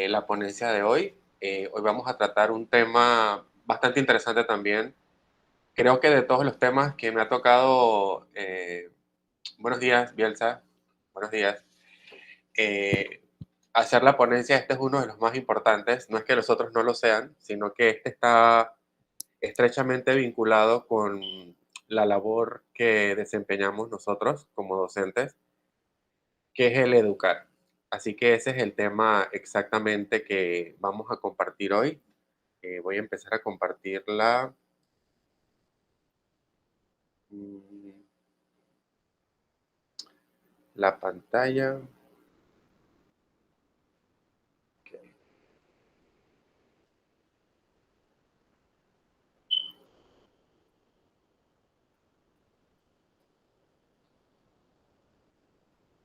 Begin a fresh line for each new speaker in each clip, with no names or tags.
la ponencia de hoy. Hoy vamos a tratar un tema bastante interesante también. Creo que de todos los temas que me ha tocado, buenos días, Bielsa, buenos días, eh, hacer la ponencia, este es uno de los más importantes. No es que los otros no lo sean, sino que este está estrechamente vinculado con la labor que desempeñamos nosotros como docentes, que es el educar. Así que ese es el tema exactamente que vamos a compartir hoy. Voy a empezar a compartir mm, la pantalla. Ok.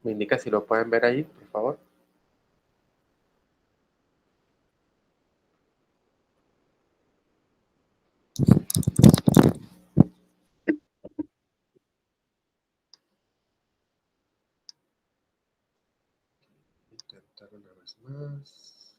Me indica si lo pueden ver ahí, por favor. Intentar una vez más.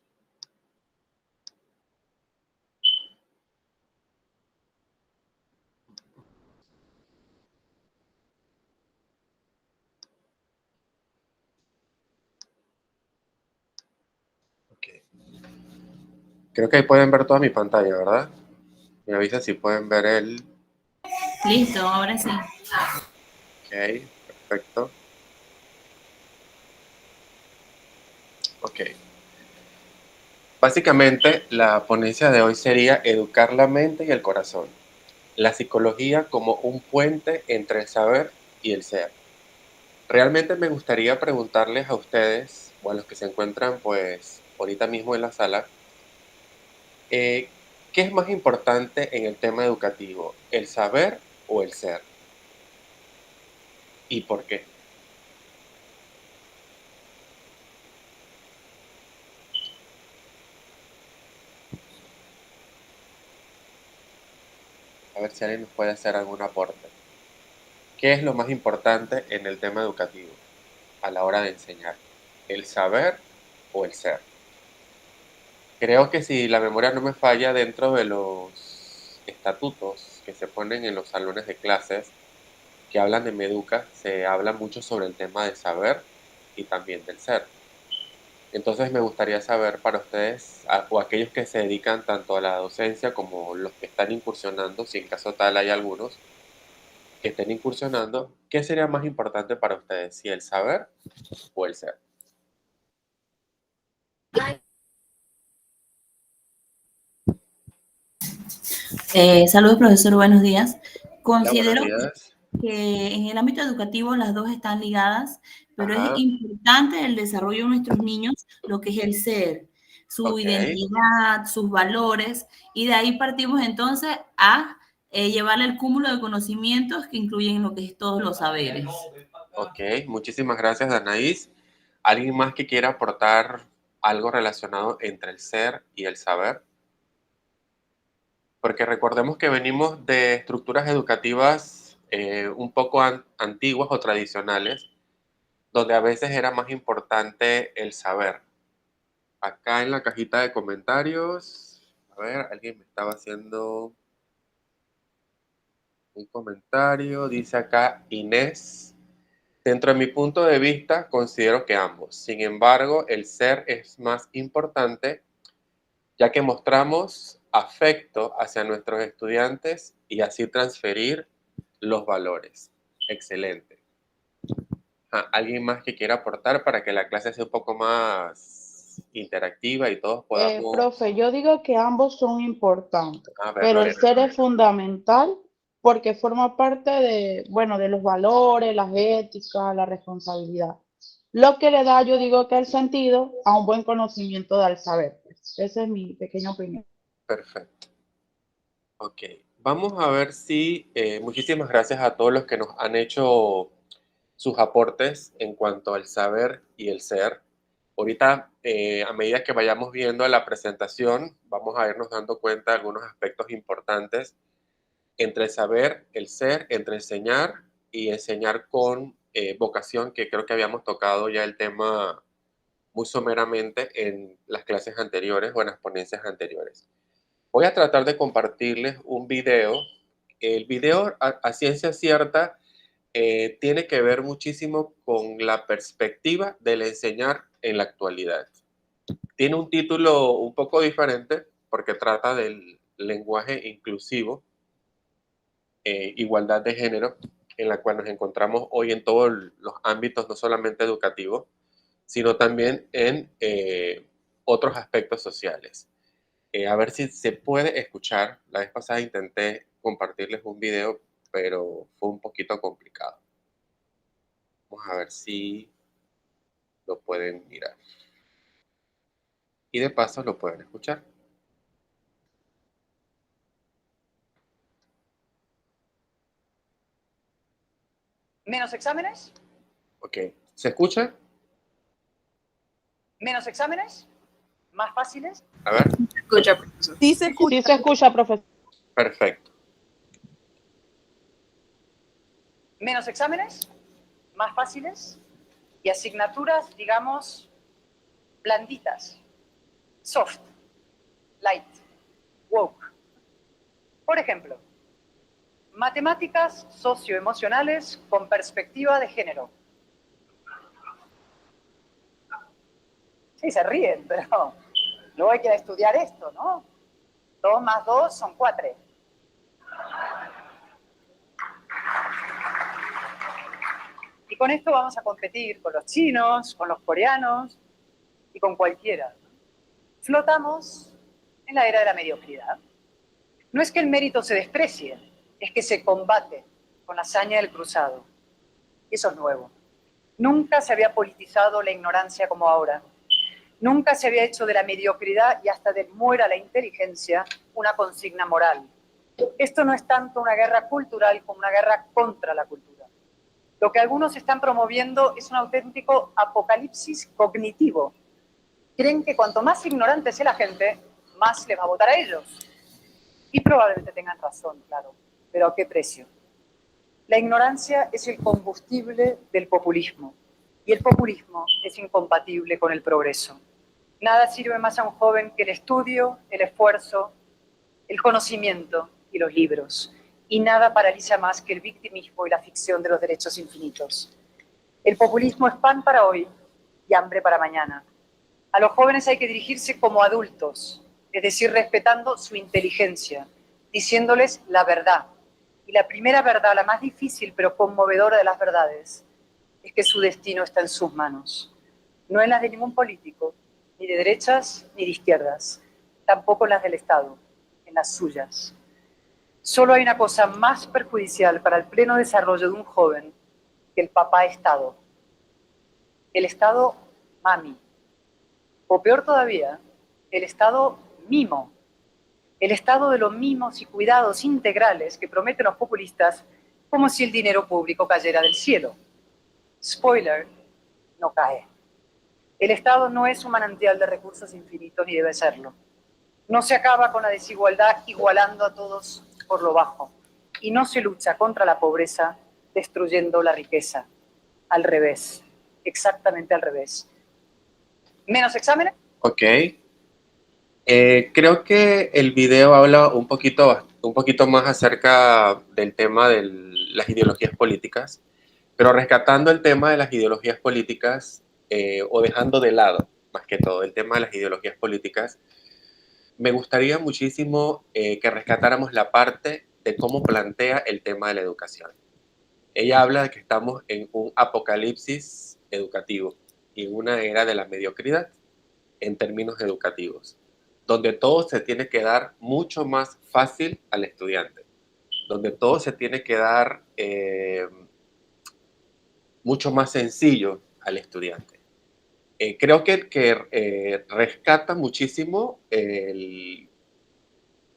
Ok. Creo que ahí pueden ver toda mi pantalla, ¿verdad? Me avisa si pueden ver el...
Listo, ahora sí.
Ok, perfecto. Ok. Básicamente, la ponencia de hoy sería educar la mente y el corazón. La psicología como un puente entre el saber y el ser. Realmente me gustaría preguntarles a ustedes, o a los que se encuentran pues ahorita mismo en la sala, eh, ¿qué es más importante en el tema educativo? ¿El saber o el ser? ¿Y por qué? A ver si alguien nos puede hacer algún aporte. ¿Qué es lo más importante en el tema educativo a la hora de enseñar? ¿El saber o el ser? Creo que si la memoria no me falla, dentro de los estatutos que se ponen en los salones de clases que hablan de Meduca, se habla mucho sobre el tema del saber y también del ser. Entonces me gustaría saber para ustedes, o aquellos que se dedican tanto a la docencia como los que están incursionando, si en caso tal hay algunos que estén incursionando, ¿qué sería más importante para ustedes? ¿Si el saber o el ser?
Saludos, profesor, buenos días.
Hola, buenos
Considero
días.
que en el ámbito educativo las dos están ligadas, pero es
Ajá,
importante el desarrollo de nuestros niños, lo que es el ser, su
ok,
identidad, sus valores, y de ahí partimos entonces a llevarle el cúmulo de conocimientos que incluyen lo que es todos los saberes.
ok. Muchísimas gracias, Anaís. ¿Alguien más que quiera aportar algo relacionado entre el ser y el saber? Porque recordemos que venimos de estructuras educativas un poco antiguas o tradicionales, donde a veces era más importante el saber. Acá en la cajita de comentarios, a ver, alguien me estaba haciendo un comentario, dice acá Inés. Dentro de mi punto de vista, considero que ambos. Sin embargo, el ser es más importante, ya que mostramos afecto hacia nuestros estudiantes y así transferir los valores. Excelente. ¿Alguien más que quiera aportar para que la clase sea un poco más interactiva y todos podamos
Profe, yo digo que ambos son importantes, pero
verlo?
el ser es fundamental porque forma parte de, bueno, de los valores, las éticas, la responsabilidad. Lo que le da, yo digo que el sentido a un buen conocimiento del saber. Esa es mi pequeña opinión.
Perfecto. Ok. Vamos a ver si, muchísimas gracias a todos los que nos han hecho sus aportes en cuanto al saber y el ser. Ahorita, a medida que vayamos viendo la presentación, vamos a irnos dando cuenta de algunos aspectos importantes entre el saber, el ser, entre enseñar y enseñar con vocación, que creo que habíamos tocado ya el tema muy someramente en las clases anteriores o en las ponencias anteriores. Voy a tratar de compartirles un video. El video, a ciencia cierta, tiene que ver muchísimo con la perspectiva del enseñar en la actualidad. Tiene un título un poco diferente porque trata del lenguaje inclusivo, igualdad de género, en la cual nos encontramos hoy en todos los ámbitos, no solamente educativos, sino también en otros aspectos sociales. A ver si se puede escuchar. La vez pasada intenté compartirles un video, pero fue un poquito complicado. Vamos a ver si lo pueden mirar. Y de paso lo pueden escuchar.
¿Menos exámenes?
Ok, ¿se escucha?
¿Menos exámenes? ¿Más fáciles?
A ver,
Escucha, profesor.
Sí se escucha, profesor.
perfecto.
¿Menos exámenes? ¿Más fáciles? Y asignaturas, digamos, blanditas. Soft, light, woke. Por ejemplo, matemáticas socioemocionales con perspectiva de género. Sí, se ríen, pero luego hay que estudiar esto, ¿no? 2 más 2 son 4. Y con esto vamos a competir con los chinos, con los coreanos y con cualquiera. Flotamos en la era de la mediocridad. No es que el mérito se desprecie, es que se combate con la hazaña del cruzado. Eso es nuevo. Nunca se había politizado la ignorancia como ahora. Nunca se había hecho de la mediocridad y hasta del muera la inteligencia una consigna moral. Esto no es tanto una guerra cultural como una guerra contra la cultura. Lo que algunos están promoviendo es un auténtico apocalipsis cognitivo. Creen que cuanto más ignorante sea la gente, más les va a votar a ellos. Y probablemente tengan razón, claro, pero ¿a qué precio? La ignorancia es el combustible del populismo y el populismo es incompatible con el progreso. Nada sirve más a un joven que el estudio, el esfuerzo, el conocimiento y los libros. Y nada paraliza más que el victimismo y la ficción de los derechos infinitos. El populismo es pan para hoy y hambre para mañana. A los jóvenes hay que dirigirse como adultos, es decir, respetando su inteligencia, diciéndoles la verdad. Y la primera verdad, la más difícil pero conmovedora de las verdades, es que su destino está en sus manos. No en las de ningún político, ni de derechas ni de izquierdas, tampoco en las del Estado, en las suyas. Solo hay una cosa más perjudicial para el pleno desarrollo de un joven que el papá Estado. El Estado mami. O peor todavía, el Estado mimo. El Estado de los mimos y cuidados integrales que prometen los populistas como si el dinero público cayera del cielo. Spoiler, no cae. El Estado no es un manantial de recursos infinitos ni debe serlo. No se acaba con la desigualdad igualando a todos por lo bajo. Y no se lucha contra la pobreza destruyendo la riqueza. Al revés, exactamente al revés. ¿Menos exámenes?
Ok. Creo que el video habla un poquito más acerca del tema de las ideologías políticas, pero rescatando el tema de las ideologías políticas o dejando de lado, más que todo, el tema de las ideologías políticas, me gustaría muchísimo que rescatáramos la parte de cómo plantea el tema de la educación. Ella habla de que estamos en un apocalipsis educativo y en una era de la mediocridad en términos educativos, donde todo se tiene que dar mucho más fácil al estudiante, donde todo se tiene que dar mucho más sencillo al estudiante. Creo que rescata muchísimo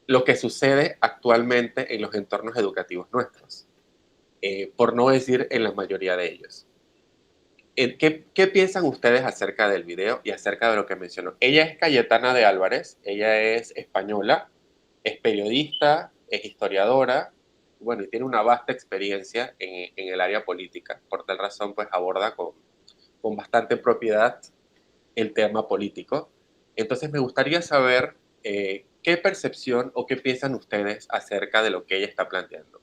lo que sucede actualmente en los entornos educativos nuestros, por no decir en la mayoría de ellos. ¿Qué piensan ustedes acerca del video y acerca de lo que mencionó? Ella es Cayetana de Álvarez, ella es española, es periodista, es historiadora, bueno, y tiene una vasta experiencia en el área política. Por tal razón, pues aborda con bastante propiedad el tema político. Entonces me gustaría saber qué percepción o qué piensan ustedes acerca de lo que ella está planteando.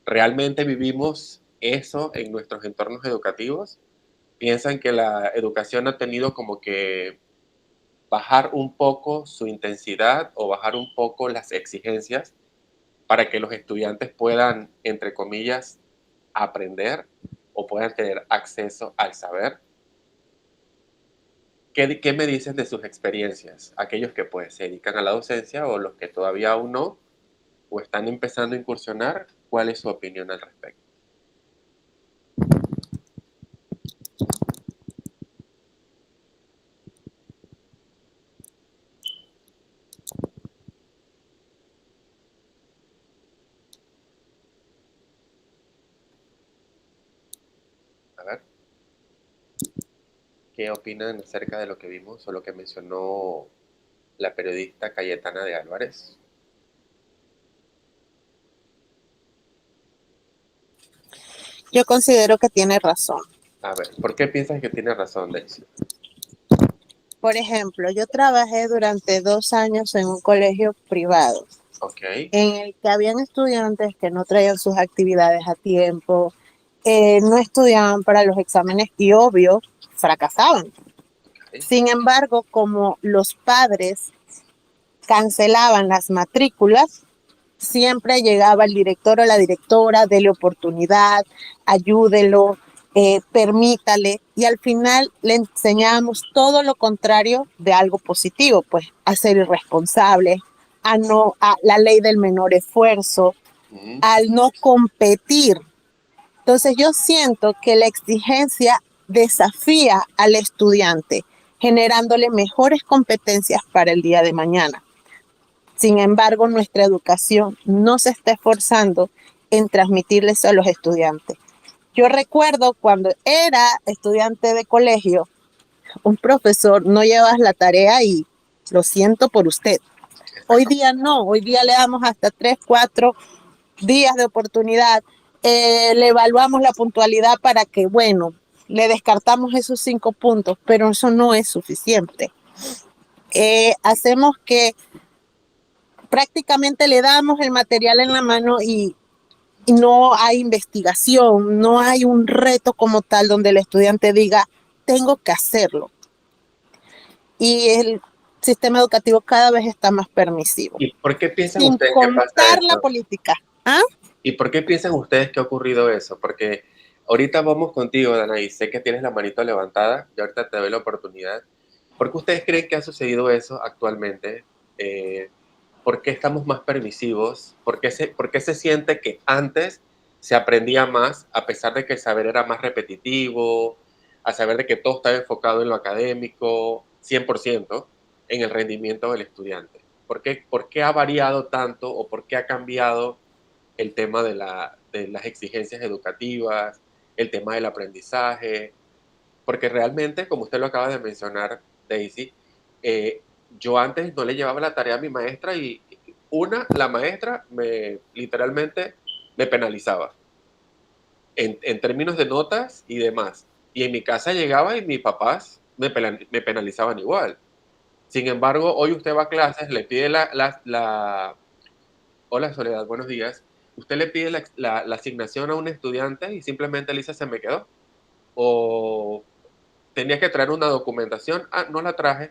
¿Realmente vivimos eso en nuestros entornos educativos? ¿Piensan que la educación ha tenido como que bajar un poco su intensidad o bajar un poco las exigencias para que los estudiantes puedan, entre comillas, aprender o puedan tener acceso al saber? ¿Qué me dicen de sus experiencias? Aquellos que pues se dedican a la docencia o los que todavía aún no o están empezando a incursionar, ¿cuál es su opinión al respecto? A ver, ¿qué opinan acerca de lo que vimos o lo que mencionó la periodista Cayetana de Álvarez?
Yo considero que tiene razón.
A ver, ¿por qué piensas que tiene razón, Daisy?
Por ejemplo, yo trabajé durante 2 años en un colegio privado,
Ok,
en el que habían estudiantes que no traían sus actividades a tiempo, no estudiaban para los exámenes y obvio, fracasaban.
ok.
Sin embargo, como los padres cancelaban las matrículas, siempre llegaba el director o la directora, dele oportunidad, ayúdelo, permítale, y al final le enseñábamos todo lo contrario de algo positivo, pues a ser irresponsable, a la ley del menor esfuerzo, al no competir. Entonces yo siento que la exigencia desafía al estudiante, generándole mejores competencias para el día de mañana. Sin embargo, nuestra educación no se está esforzando en transmitirles a los estudiantes. Yo recuerdo cuando era estudiante de colegio, un profesor no llevas la tarea y lo siento por usted. Hoy día no, hoy día le damos hasta 3, 4 días de oportunidad. Le evaluamos la puntualidad para que, bueno, le descartamos esos 5 puntos, pero eso no es suficiente. Hacemos que prácticamente le damos el material en la mano y no hay investigación, no hay un reto como tal donde el estudiante diga, tengo que hacerlo. Y el sistema educativo cada vez está más permisivo.
¿Y por qué piensan
Sin
ustedes que pasa
contar la
eso?
política. ¿Ah?
¿Y por qué piensan ustedes que ha ocurrido eso? Porque ahorita vamos contigo, Danaí, sé que tienes la manito levantada, y ahorita te doy la oportunidad. ¿Por qué ustedes creen que ha sucedido eso actualmente? ¿Por qué estamos más permisivos? ¿Por qué se siente que antes se aprendía más, a pesar de que el saber era más repetitivo, a saber de que todo estaba enfocado en lo académico, 100%, en el rendimiento del estudiante? ¿Por qué ha variado tanto o por qué ha cambiado el tema de las exigencias educativas, el tema del aprendizaje? Porque realmente, como usted lo acaba de mencionar, Daisy, yo antes no le llevaba la tarea a mi maestra y la maestra literalmente me penalizaba en términos de notas y demás. Y en mi casa llegaba y mis papás me penalizaban igual. Sin embargo, hoy usted va a clases, le pide Hola Soledad, buenos días. Usted le pide la asignación a un estudiante y simplemente le dice se me quedó. O tenía que traer una documentación, no la traje.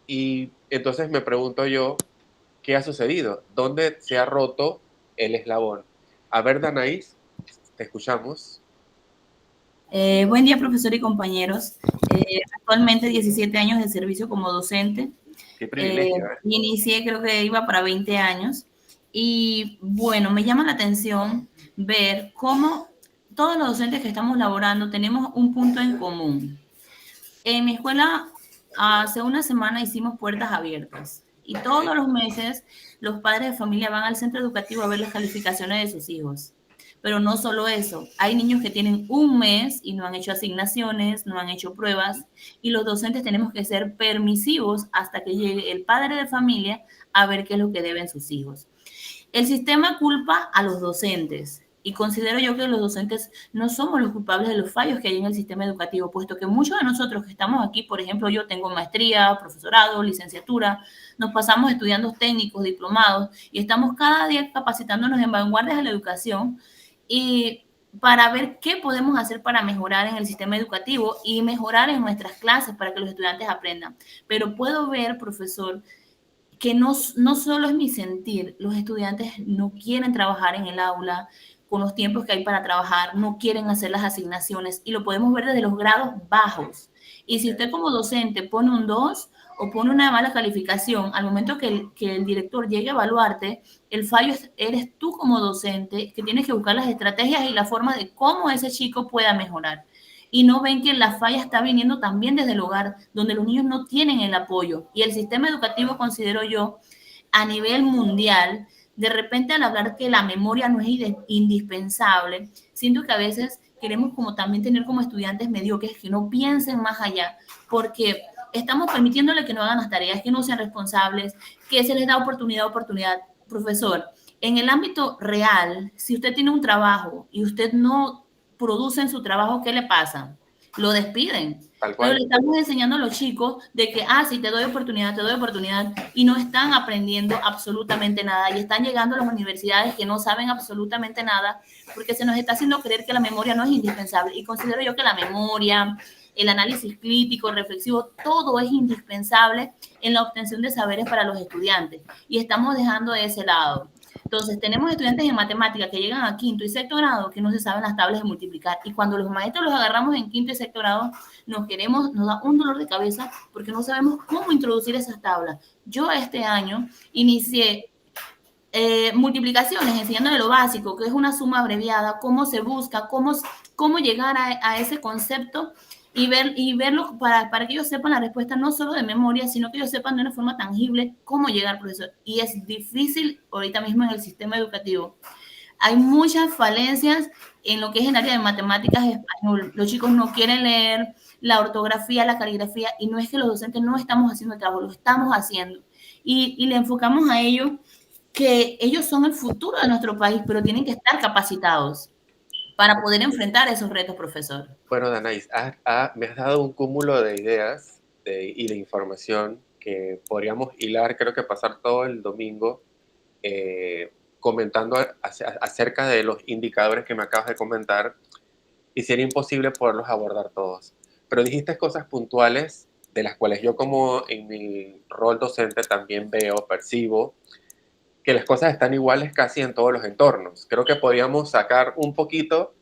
Y entonces me pregunto yo, ¿qué ha sucedido? ¿Dónde se ha roto el eslabón? A ver, Danaís, te escuchamos.
Buen día, profesor y compañeros. Actualmente 17 años de servicio como docente.
Qué privilegio, ¿eh?
Inicié, creo que iba para 20 años. Y bueno, me llama la atención ver cómo todos los docentes que estamos laborando tenemos un punto en común. En mi escuela, hace una semana hicimos puertas abiertas. Y todos los meses los padres de familia van al centro educativo a ver las calificaciones de sus hijos. Pero no solo eso, hay niños que tienen un mes y no han hecho asignaciones, no han hecho pruebas, y los docentes tenemos que ser permisivos hasta que llegue el padre de familia a ver qué es lo que deben sus hijos. El sistema culpa a los docentes, Y considero yo que los docentes no somos los culpables de los fallos que hay en el sistema educativo, puesto que muchos de nosotros que estamos aquí, por ejemplo, yo tengo maestría, profesorado, licenciatura, nos pasamos estudiando técnicos, diplomados, y estamos cada día capacitándonos en vanguardias de la educación y para ver qué podemos hacer para mejorar en el sistema educativo y mejorar en nuestras clases para que los estudiantes aprendan. Pero puedo ver, profesor, que no solo es mi sentir, los estudiantes no quieren trabajar en el aula con los tiempos que hay para trabajar, no quieren hacer las asignaciones y lo podemos ver desde los grados bajos. Y si usted como docente pone un 2 o pone una mala calificación, al momento que el director llegue a evaluarte, el fallo eres tú como docente que tienes que buscar las estrategias y la forma de cómo ese chico pueda mejorar. Y no ven que la falla está viniendo también desde el hogar, donde los niños no tienen el apoyo. Y el sistema educativo, considero yo, a nivel mundial, de repente al hablar que la memoria no es indispensable, siento que a veces queremos como también tener como estudiantes mediocres que no piensen más allá, porque estamos permitiéndole que no hagan las tareas, que no sean responsables, que se les da oportunidad a oportunidad. Profesor, en el ámbito real, si usted tiene un trabajo y usted no produce en su trabajo, ¿qué le pasa? Lo despiden.
Tal
Pero le
cual.
estamos enseñando a los chicos de que, sí, te doy oportunidad, y no están aprendiendo absolutamente nada. Y están llegando a las universidades que no saben absolutamente nada, porque se nos está haciendo creer que la memoria no es indispensable. Y considero yo que la memoria, el análisis crítico, reflexivo, todo es indispensable en la obtención de saberes para los estudiantes. Y estamos dejando de ese lado. Entonces, tenemos estudiantes en matemática que llegan a quinto y sexto grado que no se saben las tablas de multiplicar. Y cuando los maestros los agarramos en quinto y sexto grado, nos da un dolor de cabeza porque no sabemos cómo introducir esas tablas. Yo este año inicié multiplicaciones, enseñándole lo básico, que es una suma abreviada, cómo se busca, cómo llegar a ese concepto y verlo para que ellos sepan la respuesta no solo de memoria, sino que ellos sepan de una forma tangible cómo llegar, profesor. Y es difícil ahorita mismo en el sistema educativo. Hay muchas falencias en lo que es el área de matemáticas y español. Los chicos no quieren leer la ortografía, la caligrafía, y no es que los docentes no estamos haciendo el trabajo, lo estamos haciendo. Y le enfocamos a ellos que ellos son el futuro de nuestro país, pero tienen que estar capacitados para poder enfrentar esos retos, profesor.
Bueno, Danais, me has dado un cúmulo de ideas y de información que podríamos hilar, creo que pasar todo el domingo comentando acerca de los indicadores que me acabas de comentar, y sería imposible poderlos abordar todos. Pero dijiste cosas puntuales de las cuales yo, como en mi rol docente, también veo, percibo que las cosas están iguales casi en todos los entornos. Creo que podríamos sacar un poquito,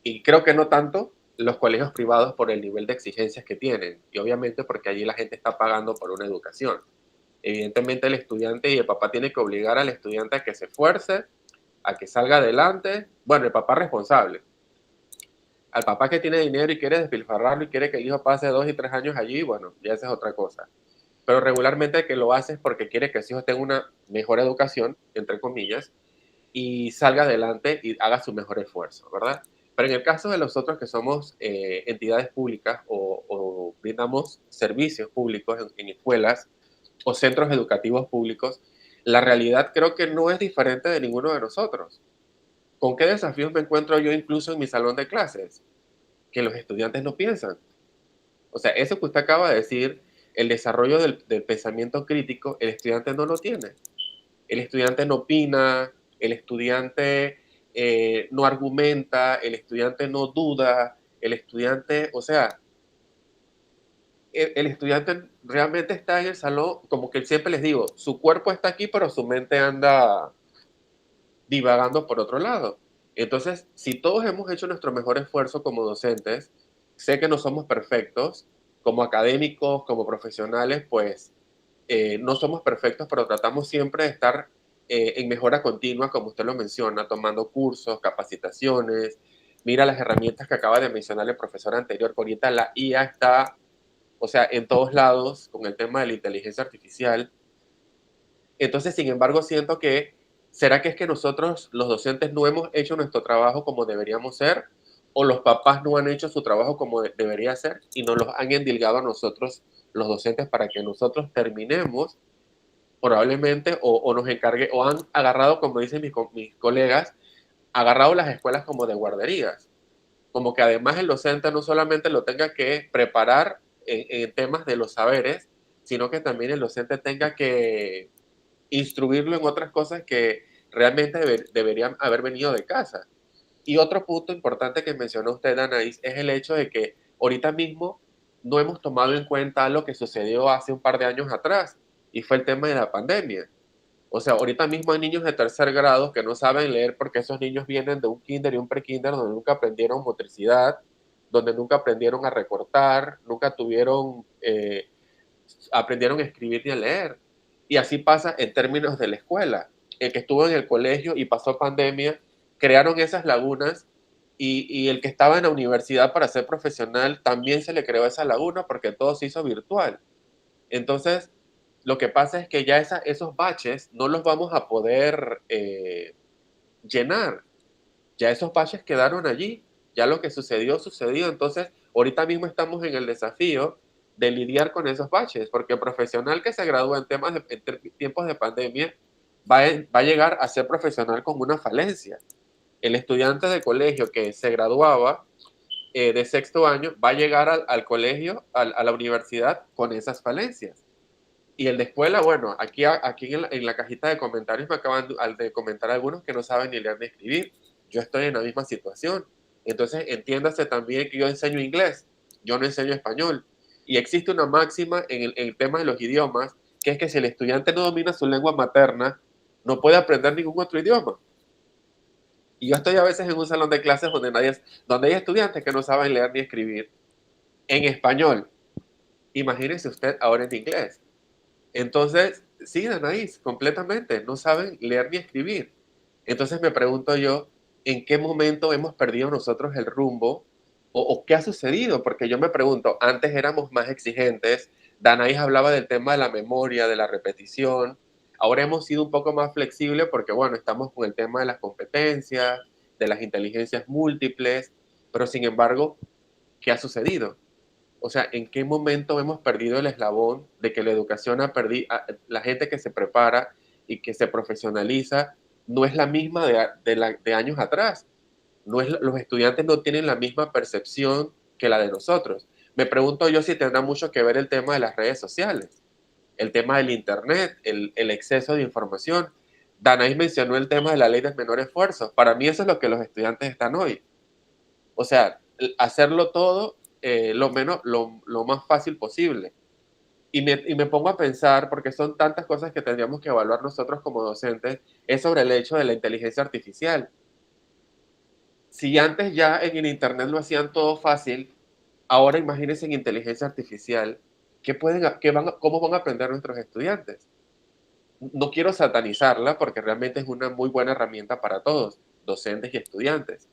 y creo que no tanto, los colegios privados por el nivel de exigencias que tienen, y obviamente porque allí la gente está pagando por una educación. Evidentemente el estudiante y el papá tienen que obligar al estudiante a que se esfuerce, a que salga adelante. Bueno, el papá responsable. Al papá que tiene dinero y quiere despilfarrarlo y quiere que el hijo pase 2 y 3 años allí, bueno, ya esa es otra cosa. Pero regularmente el que lo hace es porque quiere que su hijo tenga una mejor educación, entre comillas, y salga adelante y haga su mejor esfuerzo, ¿verdad? Pero en el caso de nosotros que somos entidades públicas o brindamos servicios públicos en escuelas o centros educativos públicos, la realidad creo que no es diferente de ninguno de nosotros. ¿Con qué desafíos me encuentro yo incluso en mi salón de clases? Que los estudiantes no piensan. O sea, eso que usted acaba de decir, el desarrollo del pensamiento crítico, el estudiante no lo tiene. El estudiante no opina, el estudiante no argumenta, el estudiante no duda, el estudiante, o sea, el estudiante realmente está en el salón, como que siempre les digo, su cuerpo está aquí, pero su mente anda divagando por otro lado. Entonces, si todos hemos hecho nuestro mejor esfuerzo como docentes, sé que no somos perfectos, como académicos, como profesionales, pues no somos perfectos, pero tratamos siempre de estar en mejora continua, como usted lo menciona, tomando cursos, capacitaciones. Mira las herramientas que acaba de mencionar el profesor anterior, que ahorita la IA está, o sea, en todos lados con el tema de la inteligencia artificial. Entonces, sin embargo, siento que, ¿será que es que nosotros, los docentes, no hemos hecho nuestro trabajo como deberíamos ser? ¿O los papás no han hecho su trabajo como debería ser y nos los han endilgado a nosotros, los docentes, para que nosotros terminemos probablemente o nos encargue, o han agarrado, como dicen mis colegas, agarrado las escuelas como de guarderías. Como que además el docente no solamente lo tenga que preparar en temas de los saberes, sino que también el docente tenga que instruirlo en otras cosas que realmente deberían haber venido de casa. Y otro punto importante que mencionó usted, Anaís, es el hecho de que ahorita mismo no hemos tomado en cuenta lo que sucedió hace un par de años atrás, y fue el tema de la pandemia. O sea, ahorita mismo hay niños de tercer grado que no saben leer porque esos niños vienen de un kinder y un prekinder donde nunca aprendieron motricidad, donde nunca aprendieron a recortar, nunca aprendieron a escribir ni a leer. Y así pasa en términos de la escuela. El que estuvo en el colegio y pasó pandemia, crearon esas lagunas y el que estaba en la universidad para ser profesional también se le creó esa laguna porque todo se hizo virtual. Entonces, lo que pasa es que ya esos baches no los vamos a poder llenar. Ya esos baches quedaron allí. Ya lo que sucedió, sucedió. Entonces, ahorita mismo estamos en el desafío de lidiar con esos baches, porque el profesional que se gradúa en tiempos de pandemia va a llegar a ser profesional con una falencia. El estudiante de colegio que se graduaba de sexto año va a llegar al colegio, a la universidad, con esas falencias. Y el de escuela, bueno, aquí en la cajita de comentarios me acaban de comentar algunos que no saben ni leer ni escribir. Yo estoy en la misma situación. Entonces, entiéndase también que yo enseño inglés, yo no enseño español. Y existe una máxima en el tema de los idiomas, que es que si el estudiante no domina su lengua materna, no puede aprender ningún otro idioma. Y yo estoy a veces en un salón de clases donde hay estudiantes que no saben leer ni escribir en español. Imagínese usted ahora en inglés. Entonces, sí, Anaís, completamente, no saben leer ni escribir. Entonces me pregunto yo, ¿en qué momento hemos perdido nosotros el rumbo? ¿O qué ha sucedido? Porque yo me pregunto, antes éramos más exigentes, Danaís hablaba del tema de la memoria, de la repetición, ahora hemos sido un poco más flexibles porque, bueno, estamos con el tema de las competencias, de las inteligencias múltiples, pero sin embargo, ¿qué ha sucedido? O sea, ¿en qué momento hemos perdido el eslabón de que la educación la gente que se prepara y que se profesionaliza no es la misma de años atrás? Los estudiantes no tienen la misma percepción que la de nosotros. Me pregunto yo si tendrá mucho que ver el tema de las redes sociales, el tema del internet, el exceso de información. Danaís mencionó el tema de la ley del menor esfuerzo. Para mí eso es lo que los estudiantes están hoy. O sea, hacerlo todo lo más fácil posible. Y me pongo a pensar, porque son tantas cosas que tendríamos que evaluar nosotros como docentes, es sobre el hecho de la inteligencia artificial. Si antes ya en el Internet lo hacían todo fácil, ahora imagínense en inteligencia artificial, ¿cómo van a aprender nuestros estudiantes? No quiero satanizarla porque realmente es una muy buena herramienta para todos, docentes y estudiantes.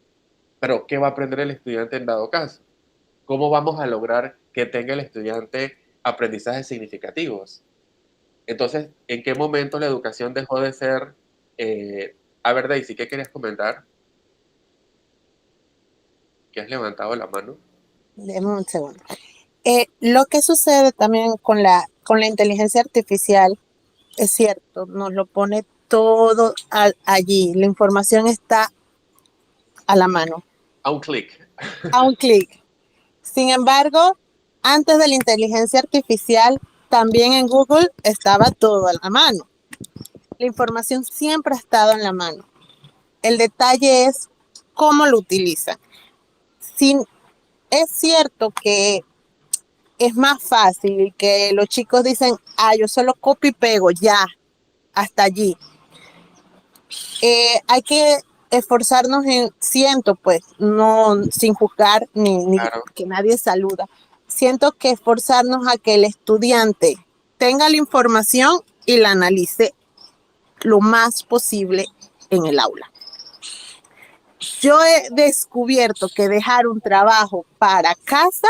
Pero ¿qué va a aprender el estudiante en dado caso? ¿Cómo vamos a lograr que tenga el estudiante aprendizajes significativos? Entonces, ¿en qué momento la educación dejó de ser... a ver, Daisy, ¿qué querías comentar? ¿Que has levantado la mano?
Deme un segundo. Lo que sucede también con la inteligencia artificial es cierto, nos lo pone todo allí. La información está a la mano,
A un clic.
a un clic. Sin embargo, antes de la inteligencia artificial, también en Google estaba todo a la mano. La información siempre ha estado en la mano. El detalle es cómo lo utilizan. Es cierto que es más fácil que los chicos dicen, yo solo copio y pego, ya, hasta allí. Hay que esforzarnos siento pues, no sin juzgar ni
Claro.
que nadie saluda, siento que esforzarnos a que el estudiante tenga la información y la analice lo más posible en el aula. Yo he descubierto que dejar un trabajo para casa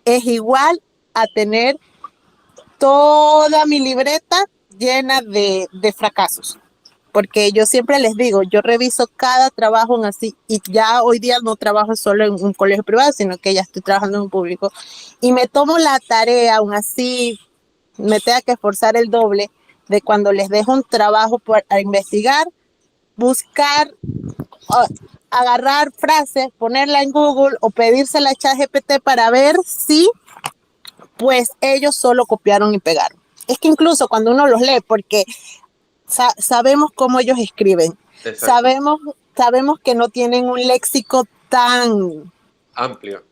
es igual a tener toda mi libreta llena de fracasos. Porque yo siempre les digo, yo reviso cada trabajo en así, y ya hoy día no trabajo solo en un colegio privado, sino que ya estoy trabajando en un público, y me tomo la tarea, aún así me tenga que esforzar el doble, de cuando les dejo un trabajo a investigar, buscar agarrar frases, ponerla en Google o pedírsela a ChatGPT para ver si pues ellos solo copiaron y pegaron. Es que incluso cuando uno los lee, porque sabemos cómo ellos escriben,
Exacto.
sabemos que no tienen un léxico
Amplio.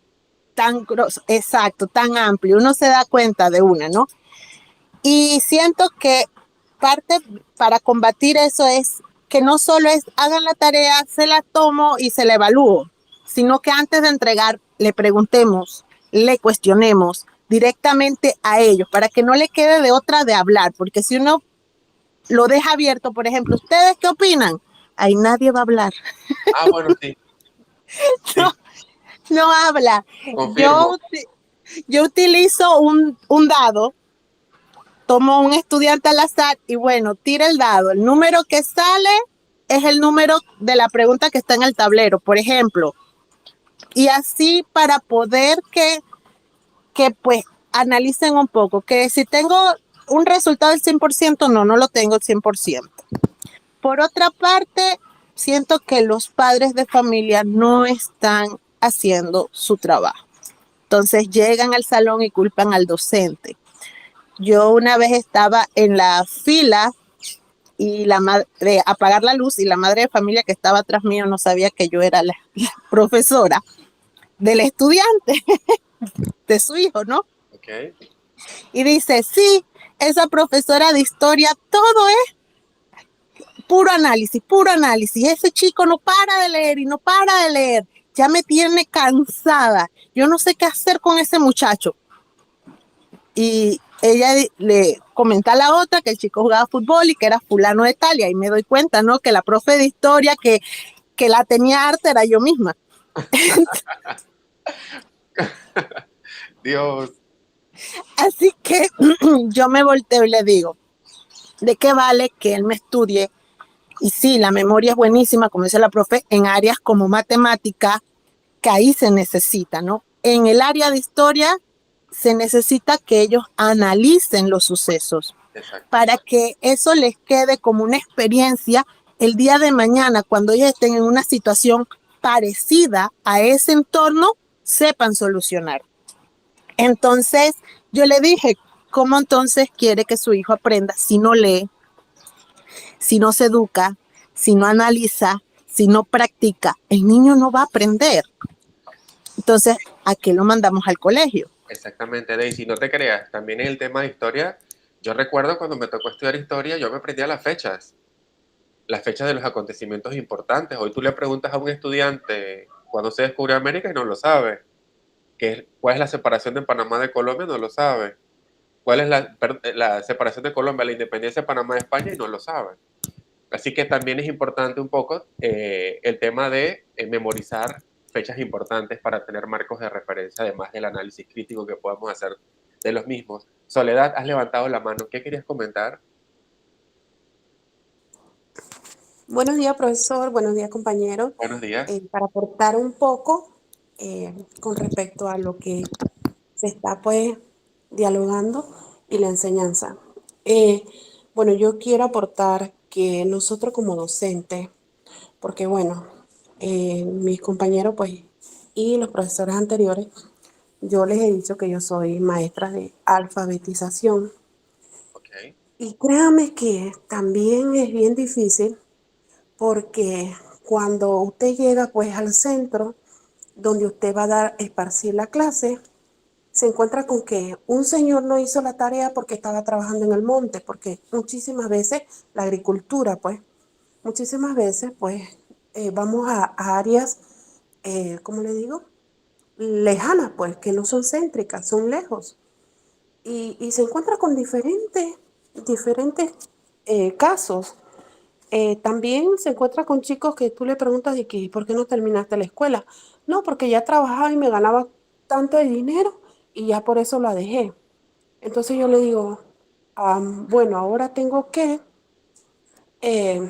tan exacto, tan amplio, uno se da cuenta de una, ¿no? Y siento que parte para combatir eso es que no solo es hagan la tarea, se la tomo y se la evalúo, sino que antes de entregar le preguntemos, le cuestionemos directamente a ellos para que no le quede de otra de hablar, porque si uno lo deja abierto, por ejemplo, ¿ustedes qué opinan? Ahí nadie va a hablar.
Ah, bueno, sí. Sí,
No, no habla.
confirmo.
Yo utilizo un dado, tomo un estudiante al azar y bueno, tira el dado. El número que sale es el número de la pregunta que está en el tablero, por ejemplo. Y así para poder que pues analicen un poco, que si tengo un resultado del 100%, no lo tengo el 100%. Por otra parte, siento que los padres de familia no están haciendo su trabajo. Entonces llegan al salón y culpan al docente. Yo una vez estaba en la fila y la madre, apagar la luz y la madre de familia que estaba atrás mío no sabía que yo era la profesora del estudiante, de su hijo, ¿no?
Ok.
Y dice, sí, esa profesora de historia, todo es puro análisis, puro análisis. Ese chico no para de leer y no para de leer. Ya me tiene cansada. Yo no sé qué hacer con ese muchacho. Y ella le comenta a la otra que el chico jugaba fútbol y que era fulano de tal. Y ahí me doy cuenta, ¿no? Que la profe de historia que la tenía harta era yo misma.
Dios.
Así que yo me volteo y le digo, ¿de qué vale que él me estudie? Y sí, la memoria es buenísima, como dice la profe, en áreas como matemática, que ahí se necesita, ¿no? En el área de historia se necesita que ellos analicen los sucesos
Exacto.
para que eso les quede como una experiencia el día de mañana, cuando ellos estén en una situación parecida a ese entorno, sepan solucionar. Entonces, yo le dije, ¿cómo entonces quiere que su hijo aprenda si no lee, si no se educa, si no analiza, si no practica? El niño no va a aprender. Entonces, ¿a qué lo mandamos al colegio?
Exactamente, Daisy. No te creas, también en el tema de historia, yo recuerdo cuando me tocó estudiar historia, yo me aprendía las fechas de los acontecimientos importantes. Hoy tú le preguntas a un estudiante cuándo se descubrió América y no lo sabe. ¿Cuál es la separación de Panamá de Colombia? No lo sabe. ¿Cuál es la separación de Colombia, la independencia de Panamá de España? Y no lo sabe. Así que también es importante un poco el tema de memorizar fechas importantes para tener marcos de referencia, además del análisis crítico que podemos hacer de los mismos. Soledad, has levantado la mano. ¿Qué querías comentar?
Buenos días, profesor. Buenos días, compañeros.
Buenos días.
Para aportar un poco con respecto a lo que se está pues dialogando y la enseñanza. Eh, bueno, yo quiero aportar que nosotros como docentes, porque bueno, mis compañeros pues y los profesores anteriores, yo les he dicho que yo soy maestra de alfabetización.
Ok.
Y créame que también es bien difícil porque cuando usted llega pues al centro donde usted va a esparcir la clase, se encuentra con que un señor no hizo la tarea porque estaba trabajando en el monte, porque muchísimas veces la agricultura, pues, muchísimas veces pues vamos a áreas, ¿cómo le digo? Lejanas, pues, que no son céntricas, son lejos. Y se encuentra con diferentes casos. También se encuentra con chicos que tú le preguntas de que, ¿por qué no terminaste la escuela? No, porque ya trabajaba y me ganaba tanto de dinero y ya por eso la dejé. Entonces yo le digo, bueno, ahora tengo que eh,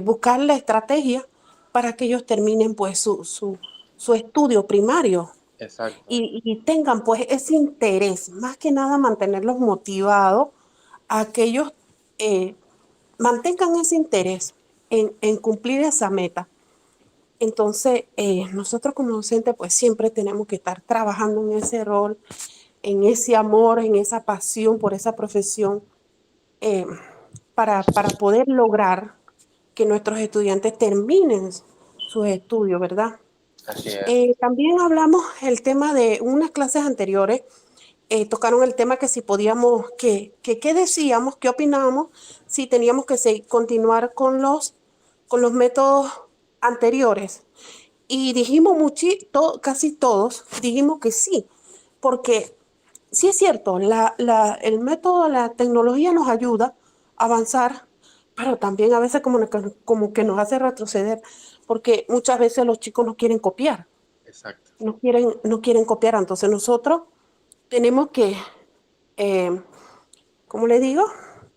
buscar la estrategia para que ellos terminen pues su estudio primario
Exacto.
y tengan pues ese interés, más que nada mantenerlos motivados a que ellos mantengan ese interés. en cumplir esa meta. Entonces, nosotros como docentes, pues siempre tenemos que estar trabajando en ese rol, en ese amor, en esa pasión por esa profesión, eh, para poder lograr que nuestros estudiantes terminen sus estudios, ¿verdad?
Así es.
También hablamos el tema de unas clases anteriores, tocaron el tema que si podíamos, qué decíamos, qué opinábamos, si teníamos que continuar con los métodos anteriores. Y dijimos casi todos, dijimos que sí, porque sí es cierto, el método, la tecnología nos ayuda a avanzar, pero también a veces como que nos hace retroceder, porque muchas veces los chicos no quieren copiar,
Exacto.
no quieren copiar. Entonces nosotros tenemos que, eh, ¿cómo le digo?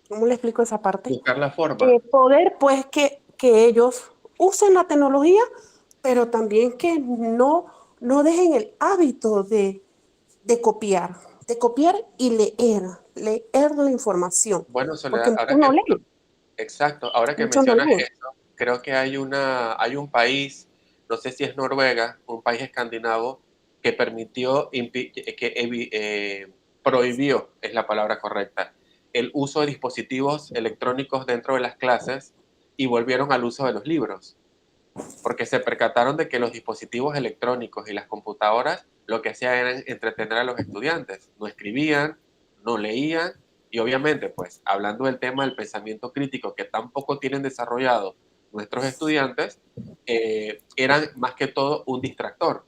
¿Cómo le explico esa parte?
Buscar la forma.
Poder pues que ellos usen la tecnología, pero también que no dejen el hábito de copiar y leer la información,
Bueno,
porque
Soledad,
muchos no leen,
exacto, ahora que
muchos no
mencionas
leen.
eso, creo que hay un país, no sé si es Noruega, un país escandinavo, que prohibió, es la palabra correcta, el uso de dispositivos electrónicos dentro de las clases y volvieron al uso de los libros, porque se percataron de que los dispositivos electrónicos y las computadoras lo que hacían era entretener a los estudiantes, no escribían, no leían y obviamente, pues, hablando del tema del pensamiento crítico que tampoco tienen desarrollado nuestros estudiantes, eran más que todo un distractor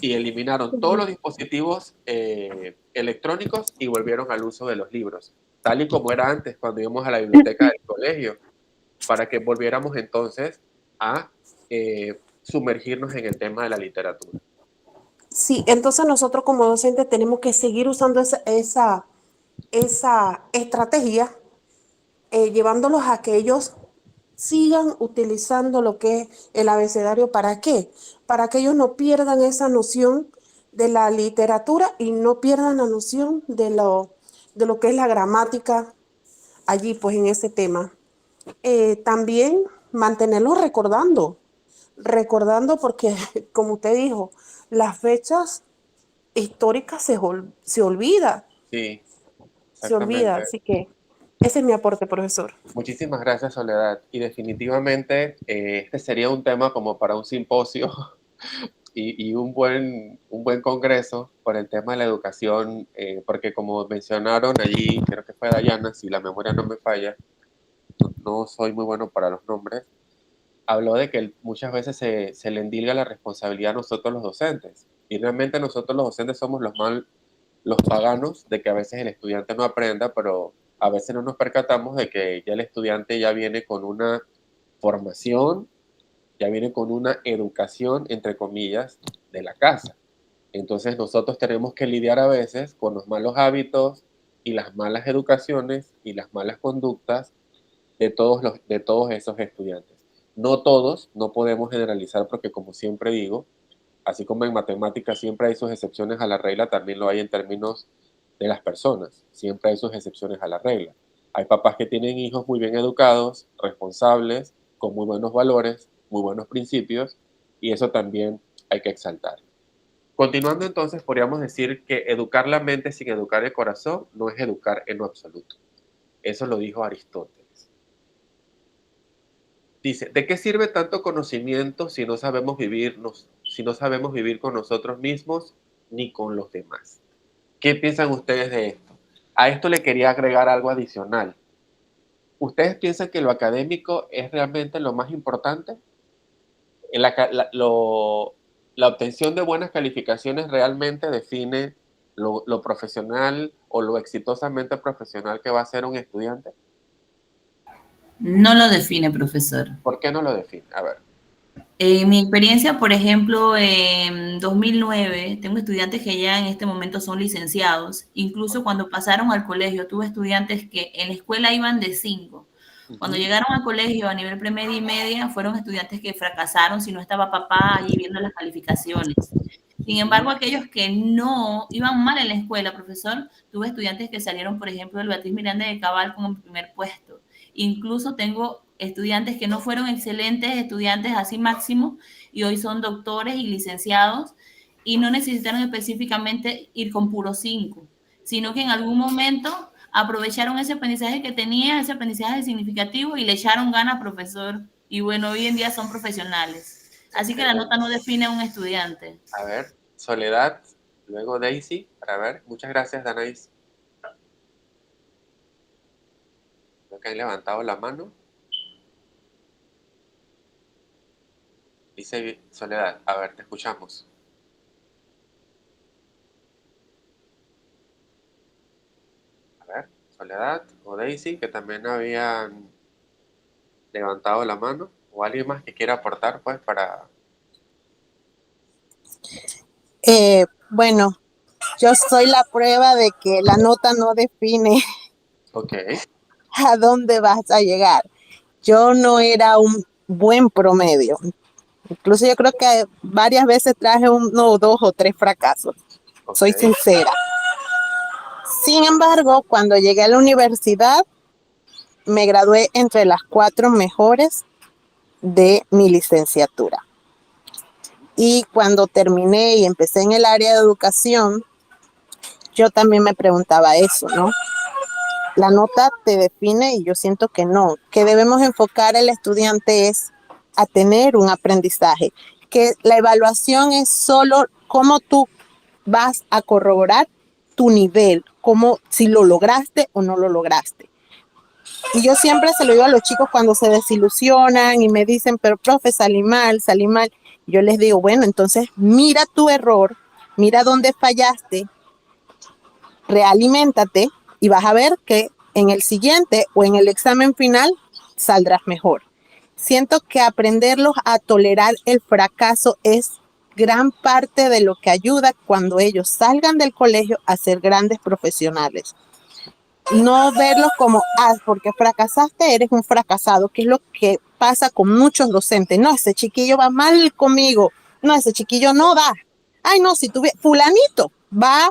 y eliminaron todos los dispositivos electrónicos y volvieron al uso de los libros, tal y como era antes cuando íbamos a la biblioteca del colegio, para que volviéramos entonces a sumergirnos en el tema de la literatura.
Sí, entonces nosotros como docentes tenemos que seguir usando esa estrategia, llevándolos a que ellos sigan utilizando lo que es el abecedario. ¿Para qué? Para que ellos no pierdan esa noción de la literatura y no pierdan la noción de lo que es la gramática allí, pues en ese tema. También mantenerlos recordando porque, como usted dijo, las fechas históricas se olvida,
Sí,
se olvida.
exactamente.
Así que ese es mi aporte, profesor.
Muchísimas gracias, Soledad. Y definitivamente este sería un tema como para un simposio y un buen congreso por el tema de la educación, porque como mencionaron allí, creo que fue Dayana, si la memoria no me falla, no soy muy bueno para los nombres, habló de que muchas veces se le endilga la responsabilidad a nosotros los docentes. Y realmente nosotros los docentes somos los paganos de que a veces el estudiante no aprenda, pero a veces no nos percatamos de que ya el estudiante ya viene con una formación, ya viene con una educación, entre comillas, de la casa. Entonces nosotros tenemos que lidiar a veces con los malos hábitos y las malas educaciones y las malas conductas de todos esos estudiantes. No todos, no podemos generalizar porque como siempre digo, así como en matemáticas siempre hay sus excepciones a la regla, también lo hay en términos de las personas. Siempre hay sus excepciones a la regla. Hay papás que tienen hijos muy bien educados, responsables, con muy buenos valores, muy buenos principios, y eso también hay que exaltar. Continuando entonces, podríamos decir que educar la mente sin educar el corazón no es educar en lo absoluto. Eso lo dijo Aristóteles. Dice, ¿de qué sirve tanto conocimiento si no sabemos si no sabemos vivir con nosotros mismos ni con los demás? ¿Qué piensan ustedes de esto? A esto le quería agregar algo adicional. ¿Ustedes piensan que lo académico es realmente lo más importante? La obtención de buenas calificaciones realmente define lo profesional o lo exitosamente profesional que va a ser un estudiante.
No lo define, profesor.
¿Por qué no lo define? A ver.
En mi experiencia, por ejemplo, en 2009, tengo estudiantes que ya en este momento son licenciados. Incluso cuando pasaron al colegio, tuve estudiantes que en la escuela iban de 5. Cuando llegaron al colegio a nivel premedia y media, fueron estudiantes que fracasaron si no estaba papá allí viendo las calificaciones. Sin embargo, aquellos que no iban mal en la escuela, profesor, tuve estudiantes que salieron, por ejemplo, del Beatriz Miranda de Cabal con el primer puesto. Incluso tengo estudiantes que no fueron excelentes estudiantes así máximo y hoy son doctores y licenciados y no necesitaron específicamente ir con puro 5, sino que en algún momento aprovecharon ese aprendizaje que tenía, ese aprendizaje significativo y le echaron ganas, profesor. Y bueno, hoy en día son profesionales. Así que la nota no define a un estudiante.
A ver, Soledad, luego Daisy, para ver. Muchas gracias, Danais. Creo que han levantado la mano. Dice Soledad, a ver, te escuchamos. A ver, Soledad o Daisy, que también habían levantado la mano, o alguien más que quiera aportar, pues, para...
Bueno, yo soy la prueba de que la nota no define
Ok,
a dónde vas a llegar. Yo no era un buen promedio. Incluso yo creo que varias veces traje 1, 2 o 3 fracasos.
ok,
Soy sincera. Sin embargo, cuando llegué a la universidad, me gradué entre las 4 mejores de mi licenciatura. Y cuando terminé y empecé en el área de educación, yo también me preguntaba eso, ¿no? La nota te define y yo siento que no, que debemos enfocar al estudiante es a tener un aprendizaje, que la evaluación es solo cómo tú vas a corroborar tu nivel, como si lo lograste o no lo lograste. Y yo siempre se lo digo a los chicos cuando se desilusionan y me dicen, pero profe, salí mal, salí mal. Yo les digo, bueno, entonces mira tu error, mira dónde fallaste, realiméntate y vas a ver que en el siguiente o en el examen final saldrás mejor. Siento que aprenderlos a tolerar el fracaso es gran parte de lo que ayuda cuando ellos salgan del colegio a ser grandes profesionales. No verlos como, porque fracasaste, eres un fracasado, que es lo que pasa con muchos docentes. No, ese chiquillo va mal conmigo. No, ese chiquillo no da. Ay, no, si tuviera, fulanito va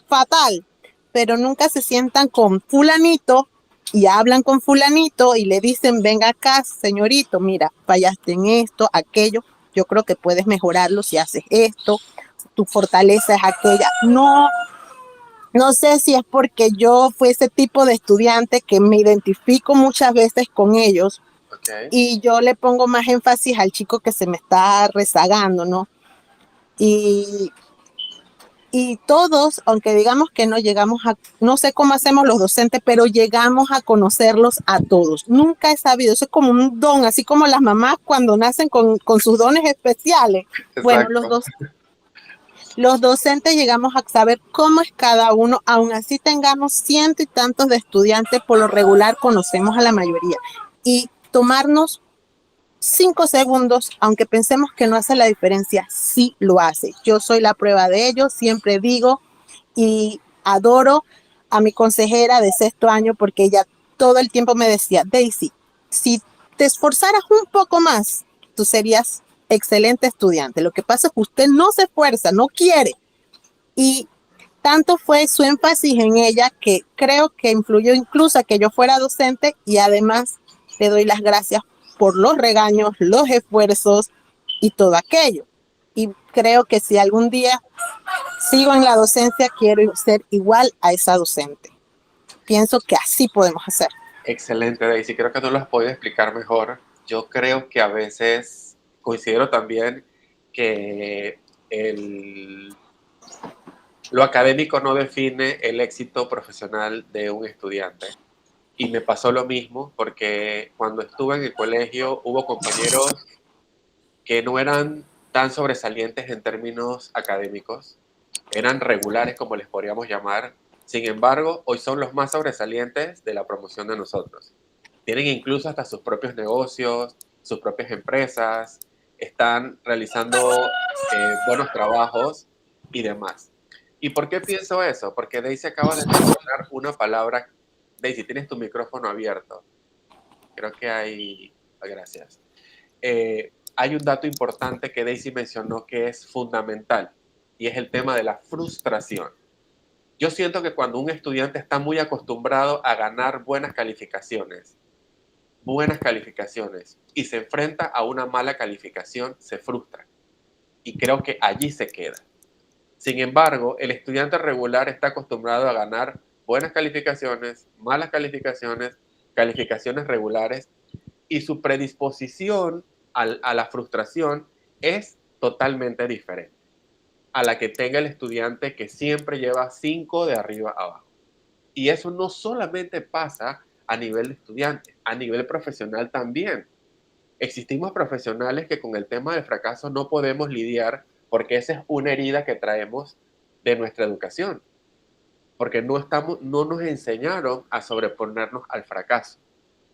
fatal, pero nunca se sientan con fulanito y hablan con fulanito y le dicen, venga acá, señorito, mira, fallaste en esto, aquello, yo creo que puedes mejorarlo si haces esto, tu fortaleza es aquella. No sé si es porque yo fui ese tipo de estudiante que me identifico muchas veces con ellos
ok.
y yo le pongo más énfasis al chico que se me está rezagando, ¿no? Y todos, aunque digamos que no llegamos a, no sé cómo hacemos los docentes, pero llegamos a conocerlos a todos. Nunca he sabido, eso es como un don, así como las mamás cuando nacen con sus dones especiales. Bueno,
Exacto.
los docentes llegamos a saber cómo es cada uno, aun así tengamos ciento y tantos de estudiantes, por lo regular conocemos a la mayoría. Y tomarnos 5 segundos, aunque pensemos que no hace la diferencia, sí lo hace. Yo soy la prueba de ello, siempre digo y adoro a mi consejera de 6º año porque ella todo el tiempo me decía, Daisy, si te esforzaras un poco más, tú serías excelente estudiante. Lo que pasa es que usted no se esfuerza, no quiere. Y tanto fue su énfasis en ella que creo que influyó incluso a que yo fuera docente y además le doy las gracias por los regaños, los esfuerzos y todo aquello. Y creo que si algún día sigo en la docencia, quiero ser igual a esa docente. Pienso que así podemos hacer.
Excelente, Daisy. Creo que tú lo has podido explicar mejor. Yo creo que a veces considero también que lo académico no define el éxito profesional de un estudiante. Y me pasó lo mismo porque cuando estuve en el colegio hubo compañeros que no eran tan sobresalientes en términos académicos, eran regulares como les podríamos llamar. Sin embargo, hoy son los más sobresalientes de la promoción de nosotros. Tienen incluso hasta sus propios negocios, sus propias empresas, están realizando buenos trabajos y demás. ¿Y por qué pienso eso? Porque Daisy acaba de mencionar una palabra. Daisy, tienes tu micrófono abierto. Creo que hay... Gracias. Hay un dato importante que Daisy mencionó que es fundamental y es el tema de la frustración. Yo siento que cuando un estudiante está muy acostumbrado a ganar buenas calificaciones buenas calificaciones y se enfrenta a una mala calificación, se frustra. Y creo que allí se queda. Sin embargo, el estudiante regular está acostumbrado a ganar buenas calificaciones, malas calificaciones, calificaciones regulares, y su predisposición a la frustración es totalmente diferente a la que tenga el estudiante que siempre lleva 5 de arriba a abajo. Y eso no solamente pasa a nivel de estudiante, a nivel profesional también. Existimos profesionales que con el tema del fracaso no podemos lidiar porque esa es una herida que traemos de nuestra educación, porque no nos enseñaron a sobreponernos al fracaso,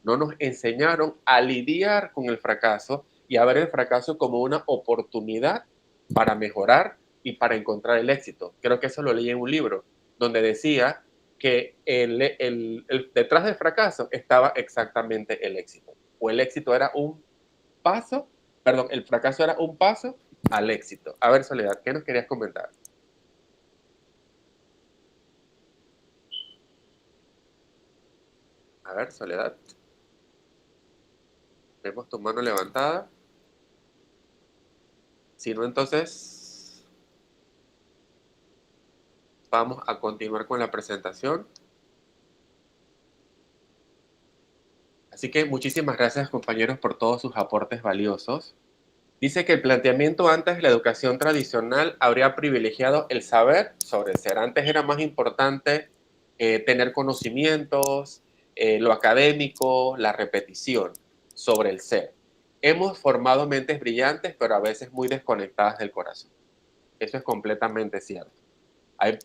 no nos enseñaron a lidiar con el fracaso y a ver el fracaso como una oportunidad para mejorar y para encontrar el éxito. Creo que eso lo leí en un libro donde decía que detrás del fracaso estaba exactamente el éxito, o el éxito era un paso, perdón, el fracaso era un paso al éxito. A ver, Soledad, ¿qué nos querías comentar? A ver, Soledad. Vemos tu mano levantada. Si no, entonces vamos a continuar con la presentación. Así que muchísimas gracias, compañeros, por todos sus aportes valiosos. Dice que el planteamiento antes de la educación tradicional habría privilegiado el saber sobre el ser. Antes era más importante tener conocimientos, lo académico, la repetición sobre el ser. Hemos formado mentes brillantes, pero a veces muy desconectadas del corazón. Eso es completamente cierto.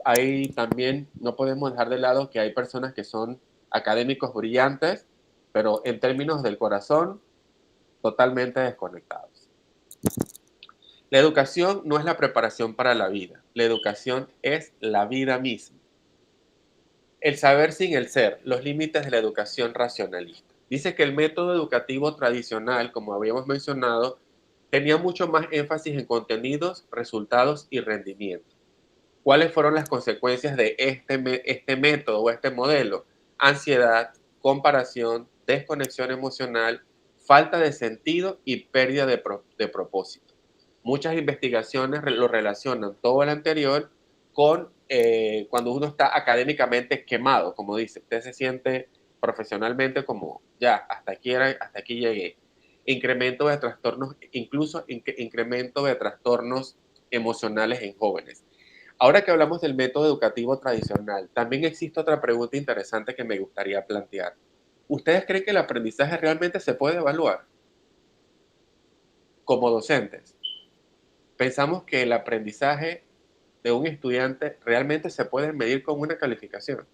Hay también, no podemos dejar de lado que hay personas que son académicos brillantes, pero en términos del corazón, totalmente desconectados. La educación no es la preparación para la vida. La educación es la vida misma. El saber sin el ser, los límites de la educación racionalista. Dice que el método educativo tradicional, como habíamos mencionado, tenía mucho más énfasis en contenidos, resultados y rendimiento. ¿Cuáles fueron las consecuencias de este método o este modelo? Ansiedad, comparación, desconexión emocional, falta de sentido y pérdida de propósito. Muchas investigaciones lo relacionan todo el anterior con cuando uno está académicamente quemado, como dice, usted se siente profesionalmente como ya, hasta aquí llegué. Incremento de trastornos, incluso incremento de trastornos emocionales en jóvenes. Ahora que hablamos del método educativo tradicional, también existe otra pregunta interesante que me gustaría plantear. ¿Ustedes creen que el aprendizaje realmente se puede evaluar? Como docentes, pensamos que el aprendizaje de un estudiante realmente se puede medir con una calificación.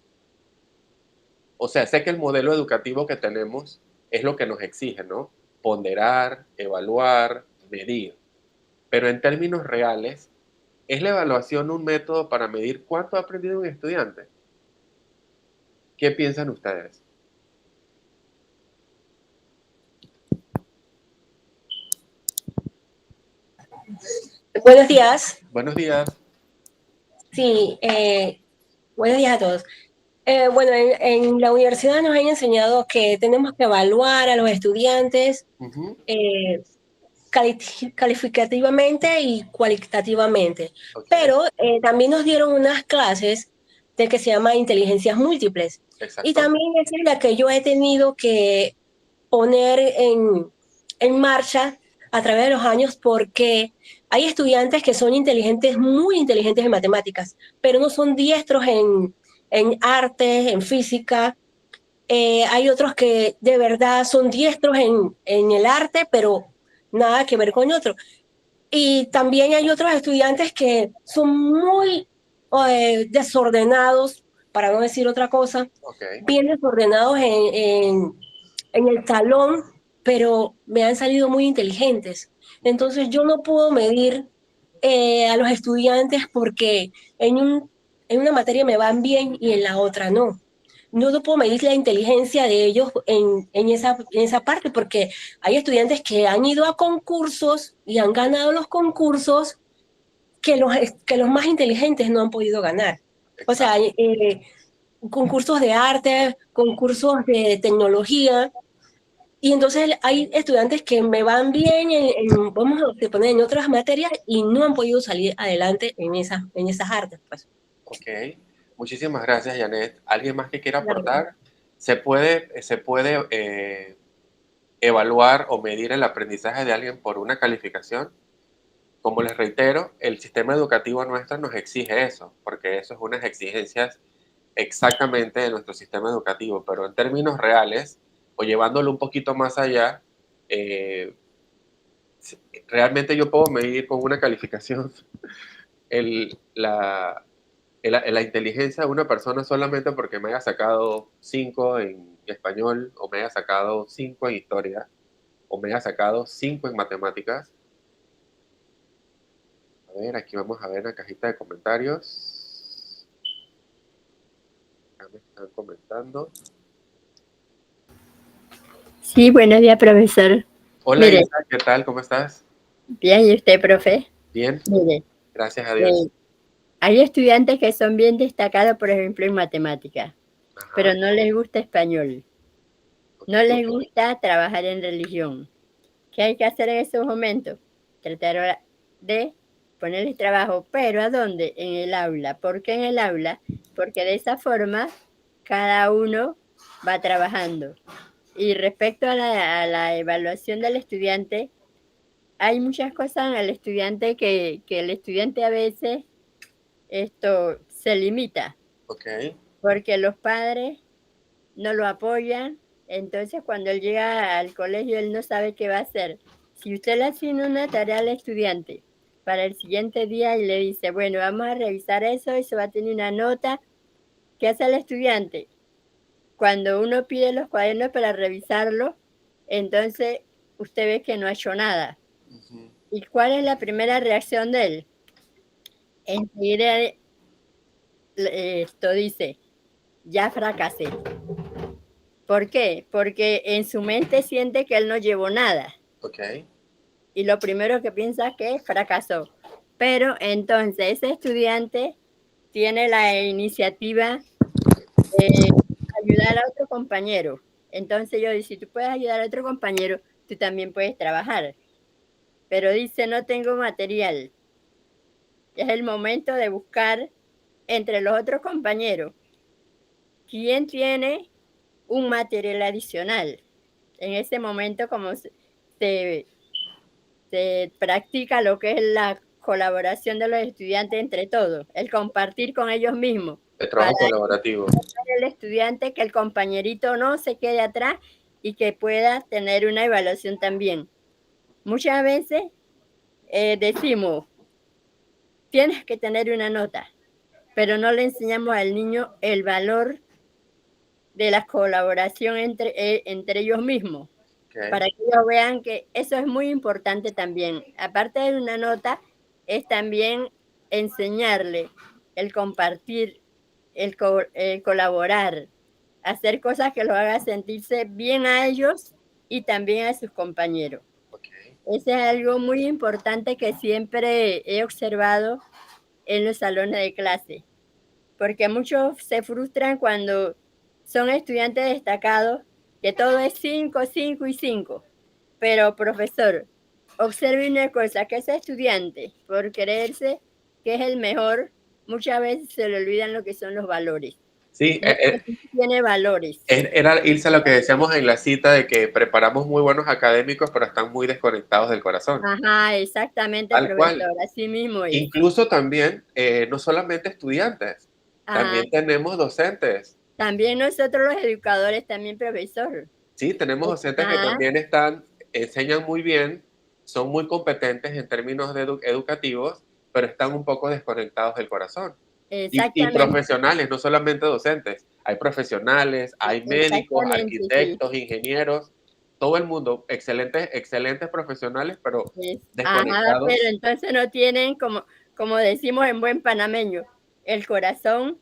O sea, sé que el modelo educativo que tenemos es lo que nos exige, ¿no? Ponderar, evaluar, medir. Pero en términos reales, ¿es la evaluación un método para medir cuánto ha aprendido un estudiante? ¿Qué piensan ustedes?
Buenos días.
Buenos días.
Sí, buenos días a todos. Bueno, en la universidad nos han enseñado que tenemos que evaluar a los estudiantes calificativamente y cualitativamente,
Okay.
pero también nos dieron unas clases de que se llama inteligencias múltiples.
Exacto.
Y también esa es la que yo he tenido que poner en marcha a través de los años porque hay estudiantes que son inteligentes, muy inteligentes en matemáticas, pero no son diestros en arte, en física. Hay otros que de verdad son diestros en el arte, pero nada que ver con otro. Y también hay otros estudiantes que son muy desordenados, para no decir otra cosa,
Okay.
bien desordenados en el salón, pero me han salido muy inteligentes. Entonces yo no puedo medir a los estudiantes porque en una materia me van bien y en la otra no. No puedo medir la inteligencia de ellos en esa parte porque hay estudiantes que han ido a concursos y han ganado los concursos que los más inteligentes no han podido ganar.
Exacto.
O sea, concursos de arte, concursos de tecnología, Y entonces hay estudiantes que me van bien, vamos a poner en otras materias y no han podido salir adelante en esas artes. Pues.
Ok, muchísimas gracias, Janet. ¿Alguien más que quiera
Claro.
aportar? Se puede evaluar o medir el aprendizaje de alguien por una calificación? Como les reitero, el sistema educativo nuestro nos exige eso, porque eso es unas exigencias exactamente de nuestro sistema educativo, pero en términos reales, o llevándolo un poquito más allá, eh, realmente yo puedo medir con una calificación el, la, la inteligencia de una persona solamente porque me haya sacado 5 en español, o me haya sacado 5 en historia, o me haya sacado 5 en matemáticas. A ver, aquí vamos a ver la cajita de comentarios. Acá me están comentando.
Sí, buenos días, profesor.
Hola
Mire,
Isa, ¿qué tal? ¿Cómo estás?
bien, ¿y usted, profe?
Bien,
Mire,
gracias a Dios.
hay estudiantes que son bien destacados, por ejemplo, en matemáticas, pero
Ajá,
no les gusta español,
ok,
no les gusta trabajar en religión. ¿Qué hay que hacer en esos momentos? Tratar de ponerles trabajo, pero ¿a dónde? En el aula. ¿Por qué en el aula? Porque de esa forma cada uno va trabajando. Y respecto a la evaluación del estudiante, hay muchas cosas en el estudiante que el estudiante a veces esto se limita,
ok,
porque los padres no lo apoyan, entonces cuando él llega al colegio él no sabe qué va a hacer. Si usted le asigna una tarea al estudiante para el siguiente día y le dice, bueno, vamos a revisar eso y se va a tener una nota, ¿qué hace el estudiante? Cuando uno pide los cuadernos para revisarlo, entonces usted ve que no ha hecho nada.
ujú,
¿Y cuál es la primera reacción de él? Enseguida esto dice, ya fracasé. ¿Por qué? Porque en su mente siente que él no llevó nada
ok,
y lo primero que piensa es que fracasó. Pero entonces ese estudiante tiene la iniciativa de ayudar a otro compañero. Entonces yo digo, si tú puedes ayudar a otro compañero, tú también puedes trabajar. Pero dice, no tengo material. Es el momento de buscar entre los otros compañeros quién tiene un material adicional. En ese momento, como se, se practica lo que es la colaboración de los estudiantes entre todos, el compartir con ellos mismos,
el
para
trabajo colaborativo.
el estudiante que el compañerito no se quede atrás y que pueda tener una evaluación también. Muchas veces decimos, tienes que tener una nota, pero no le enseñamos al niño el valor de la colaboración entre ellos mismos,
Okay.
para que ellos vean que eso es muy importante también. Aparte de una nota, es también enseñarle el compartir, el colaborar, hacer cosas que los haga sentirse bien a ellos y también a sus compañeros.
Okay.
Eso es algo muy importante que siempre he observado en los salones de clase, porque muchos se frustran cuando son estudiantes destacados, que todo es 5, 5 y 5. Pero, profesor, observe una cosa, que ese estudiante, por creerse que es el mejor, muchas veces se le olvidan lo que son los valores.
Sí,
Y este tiene valores.
era irse a lo que decíamos en la cita de que preparamos muy buenos académicos, pero están muy desconectados del corazón.
Ajá, exactamente,
Tal cual.
profesor, así mismo es.
Incluso también, no solamente estudiantes,
Ajá.
también tenemos docentes.
También nosotros los educadores, también, profesor.
Sí, tenemos docentes que
Ajá.
también enseñan muy bien, son muy competentes en términos educativos, pero están un poco desconectados del corazón. Y
Exactamente,
profesionales, no solamente docentes. Hay profesionales, hay médicos,
exactamente, sí.
arquitectos, ingenieros, todo el mundo, excelentes, excelentes profesionales, pero
Ajá, pero
desconectados.
entonces no tienen, como decimos en buen panameño, el corazón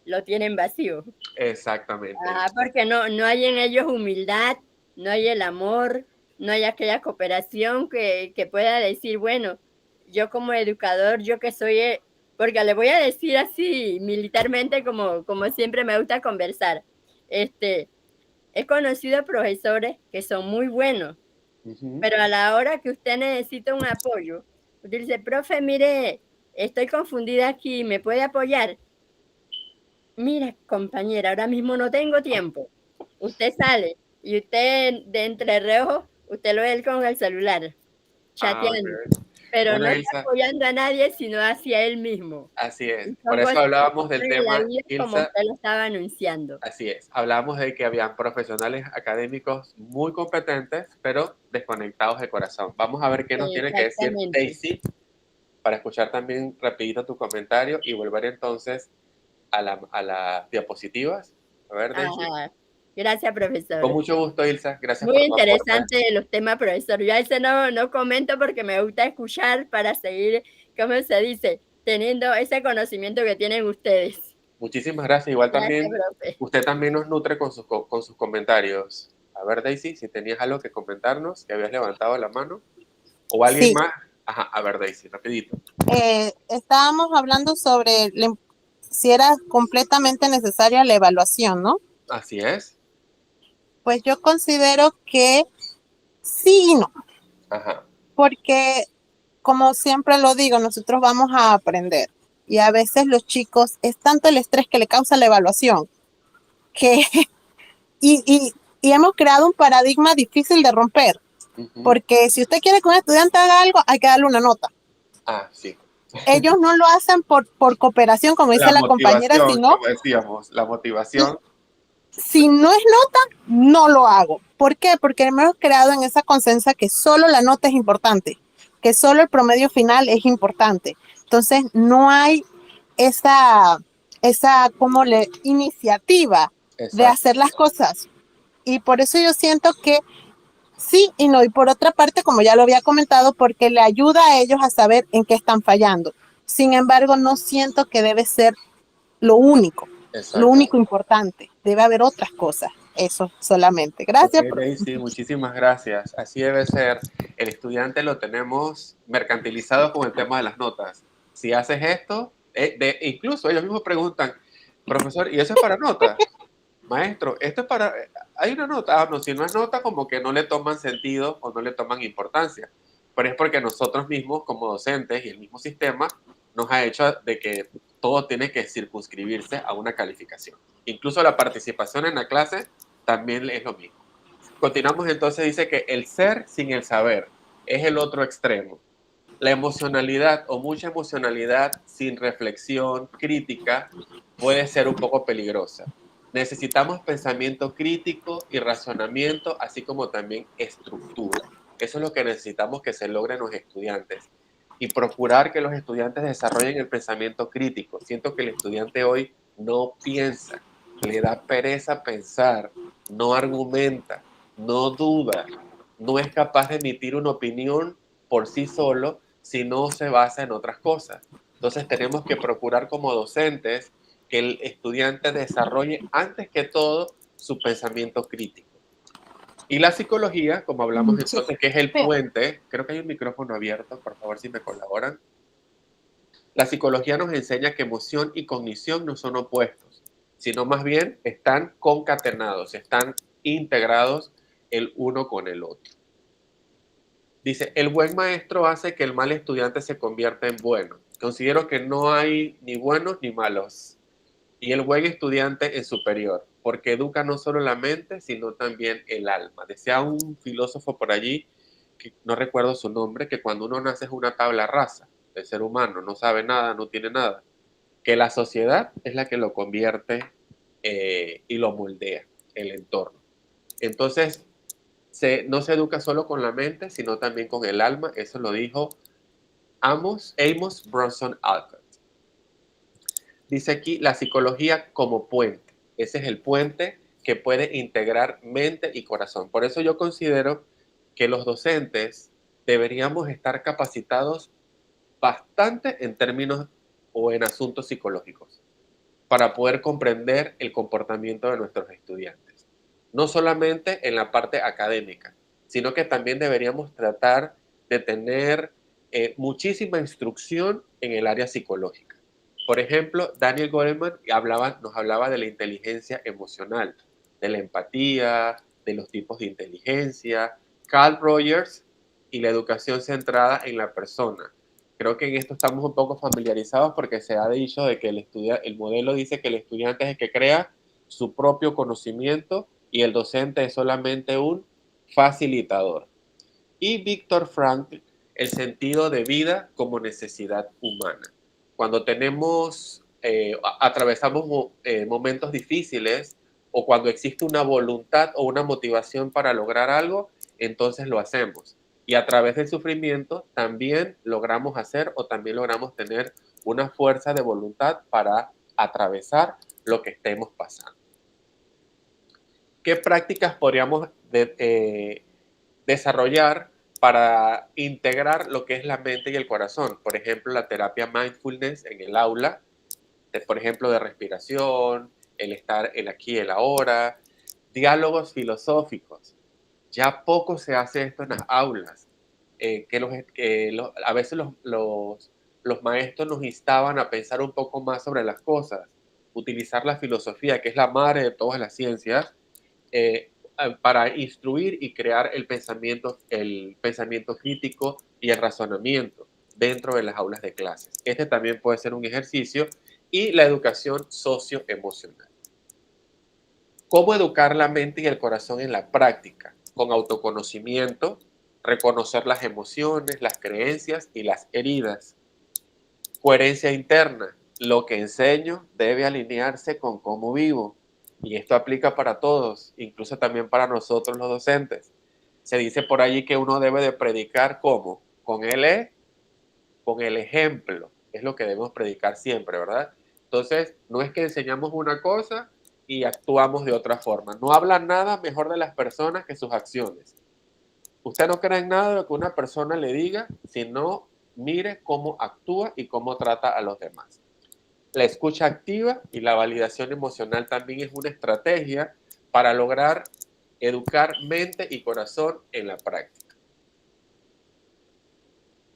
lo tienen vacío.
Exactamente.
Ajá, porque no hay en ellos humildad, no hay el amor, no hay aquella cooperación que pueda decir, bueno, yo como educador, yo que soy, porque le voy a decir así militarmente como siempre me gusta conversar, he conocido profesores que son muy buenos,
Ujú.
pero a la hora que usted necesita un apoyo, usted dice, profe, mire, estoy confundida aquí, ¿me puede apoyar? Mira, compañera, ahora mismo no tengo tiempo. Usted sale y usted de entre reojos, usted lo ve con el celular,
Ah,
chateando,
ok.
pero no
Bueno,
está
Ilsa,
apoyando a nadie, sino hacia él mismo.
así es.
Y
Por
son
eso
cosas que
hablábamos del
pasan en la
tema,
vida como
Ilsa,
usted lo estaba anunciando.
así es. Hablábamos de que habían profesionales académicos muy competentes, pero desconectados de corazón. Vamos a ver qué nos tiene que decir
Exactamente.
Daisy para escuchar también rapidito tu comentario y volver entonces a las diapositivas. A ver, Daisy.
Ajá. Gracias,
Con
profesor.
mucho gusto, Ilsa. Gracias
Muy
por tu aporte.
interesante los temas, profesor. Yo a ese no comento porque me gusta escuchar para seguir, ¿cómo se dice? Teniendo ese conocimiento que tienen ustedes.
Muchísimas gracias. Igual
Gracias,
también,
profe.
usted también nos nutre con sus comentarios. A ver, Daisy, si tenías algo que comentarnos, que habías levantado la mano. O alguien
Sí,
más. Ajá, a ver, Daisy, rapidito.
estábamos hablando sobre si era completamente necesaria la evaluación, ¿no?
Así es.
Pues yo considero que sí y no,
Ajá.
porque como siempre lo digo, nosotros vamos a aprender y a veces los chicos es tanto el estrés que le causa la evaluación que y, y, y hemos creado un paradigma difícil de romper,
Ujú.
porque si usted quiere que un estudiante haga algo, hay que darle una nota.
Ah, sí.
Ellos no lo hacen por cooperación, como dice
La
la compañera,
motivación,
sino
como decíamos, la motivación.
si no es nota, no lo hago. ¿Por qué? Porque hemos creado en esa conciencia que solo la nota es importante, que solo el promedio final es importante. Entonces, no hay esa como iniciativa de
Exacto.
hacer las cosas. Y por eso yo siento que sí y no. Y por otra parte, como ya lo había comentado, porque le ayuda a ellos a saber en qué están fallando. Sin embargo, no siento que debe ser lo
Exacto.
único importante. Debe haber otras cosas. Eso solamente.
Ok,
Gracias, profe.
Daisy, muchísimas gracias. Así debe ser. El estudiante lo tenemos mercantilizado con el tema de las notas. Si haces esto, incluso ellos mismos preguntan, profesor, ¿y eso es para nota? Maestro, esto es para... Hay una nota. Ah, no, si no es nota, como que no le toman sentido o no le toman importancia. Pero es porque nosotros mismos, como docentes y el mismo sistema, nos ha hecho de que todo tiene que circunscribirse a una calificación. Incluso la participación en la clase también es lo mismo. Continuamos entonces, dice que el ser sin el saber es el otro extremo. La emocionalidad o mucha emocionalidad sin reflexión crítica puede ser un poco peligrosa. Necesitamos pensamiento crítico y razonamiento, así como también estructura. Eso es lo que necesitamos que se logre en los estudiantes. Y procurar que los estudiantes desarrollen el pensamiento crítico. Siento que el estudiante hoy no piensa, le da pereza pensar, no argumenta, no duda, no es capaz de emitir una opinión por sí solo si no se basa en otras cosas. Entonces tenemos que procurar como docentes que el estudiante desarrolle antes que todo su pensamiento crítico. Y la psicología, como hablamos
Sí,
entonces, que es el
pero
puente, creo que hay un micrófono abierto, por favor si me colaboran. La psicología nos enseña que emoción y cognición no son opuestos, sino más bien están concatenados, están integrados el uno con el otro. Dice, el buen maestro hace que el mal estudiante se convierta en bueno. Considero que no hay ni buenos ni malos. Y el buen estudiante es superior, porque educa no solo la mente, sino también el alma. Decía un filósofo por allí, que no recuerdo su nombre, que cuando uno nace es una tabla rasa del ser humano, no sabe nada, no tiene nada, que la sociedad es la que lo convierte y lo moldea, el entorno. Entonces, no se educa solo con la mente, sino también con el alma. Eso lo dijo Amos Bronson Alcott. Dice aquí la psicología como puente. Ese es el puente que puede integrar mente y corazón. Por eso yo considero que los docentes deberíamos estar capacitados bastante en términos o en asuntos psicológicos para poder comprender el comportamiento de nuestros estudiantes. No solamente en la parte académica, sino que también deberíamos tratar de tener muchísima instrucción en el área psicológica. Por ejemplo, Daniel Goleman nos hablaba de la inteligencia emocional. de la empatía, de los tipos de inteligencia. Carl Rogers y la educación centrada en la persona. Creo que en esto estamos un poco familiarizados porque se ha dicho de que el modelo dice que el estudiante es el que crea su propio conocimiento y el docente es solamente un facilitador. Y Viktor Frankl, el sentido de vida como necesidad humana. Cuando atravesamos momentos difíciles o cuando existe una voluntad o una motivación para lograr algo, entonces lo hacemos. Y a través del sufrimiento también logramos hacer o también logramos tener una fuerza de voluntad para atravesar lo que estemos pasando. ¿Qué prácticas podríamos desarrollar para integrar lo que es la mente y el corazón? Por ejemplo, la terapia mindfulness en el aula, por ejemplo, de respiración, el estar el aquí y el ahora, diálogos filosóficos. Ya poco se hace esto en las aulas. A veces los maestros nos instaban a pensar un poco más sobre las cosas, utilizar la filosofía, que es la madre de todas las ciencias, para instruir y crear el pensamiento crítico y el razonamiento dentro de las aulas de clases. Este también puede ser un ejercicio. Y la educación socioemocional. ¿Cómo educar la mente y el corazón en la práctica? Con autoconocimiento, reconocer las emociones, las creencias y las heridas. Coherencia interna. Lo que enseño debe alinearse con cómo vivo. Y esto aplica para todos, incluso también para nosotros los docentes. Se dice por allí que uno debe de predicar ¿cómo? Con el ejemplo. Es lo que debemos predicar siempre, ¿verdad? Entonces, no es que enseñamos una cosa y actuamos de otra forma. No habla nada mejor de las personas que sus acciones. Usted no cree en nada de lo que una persona le diga, sino mire cómo actúa y cómo trata a los demás. La escucha activa y la validación emocional también es una estrategia para lograr educar mente y corazón en la práctica.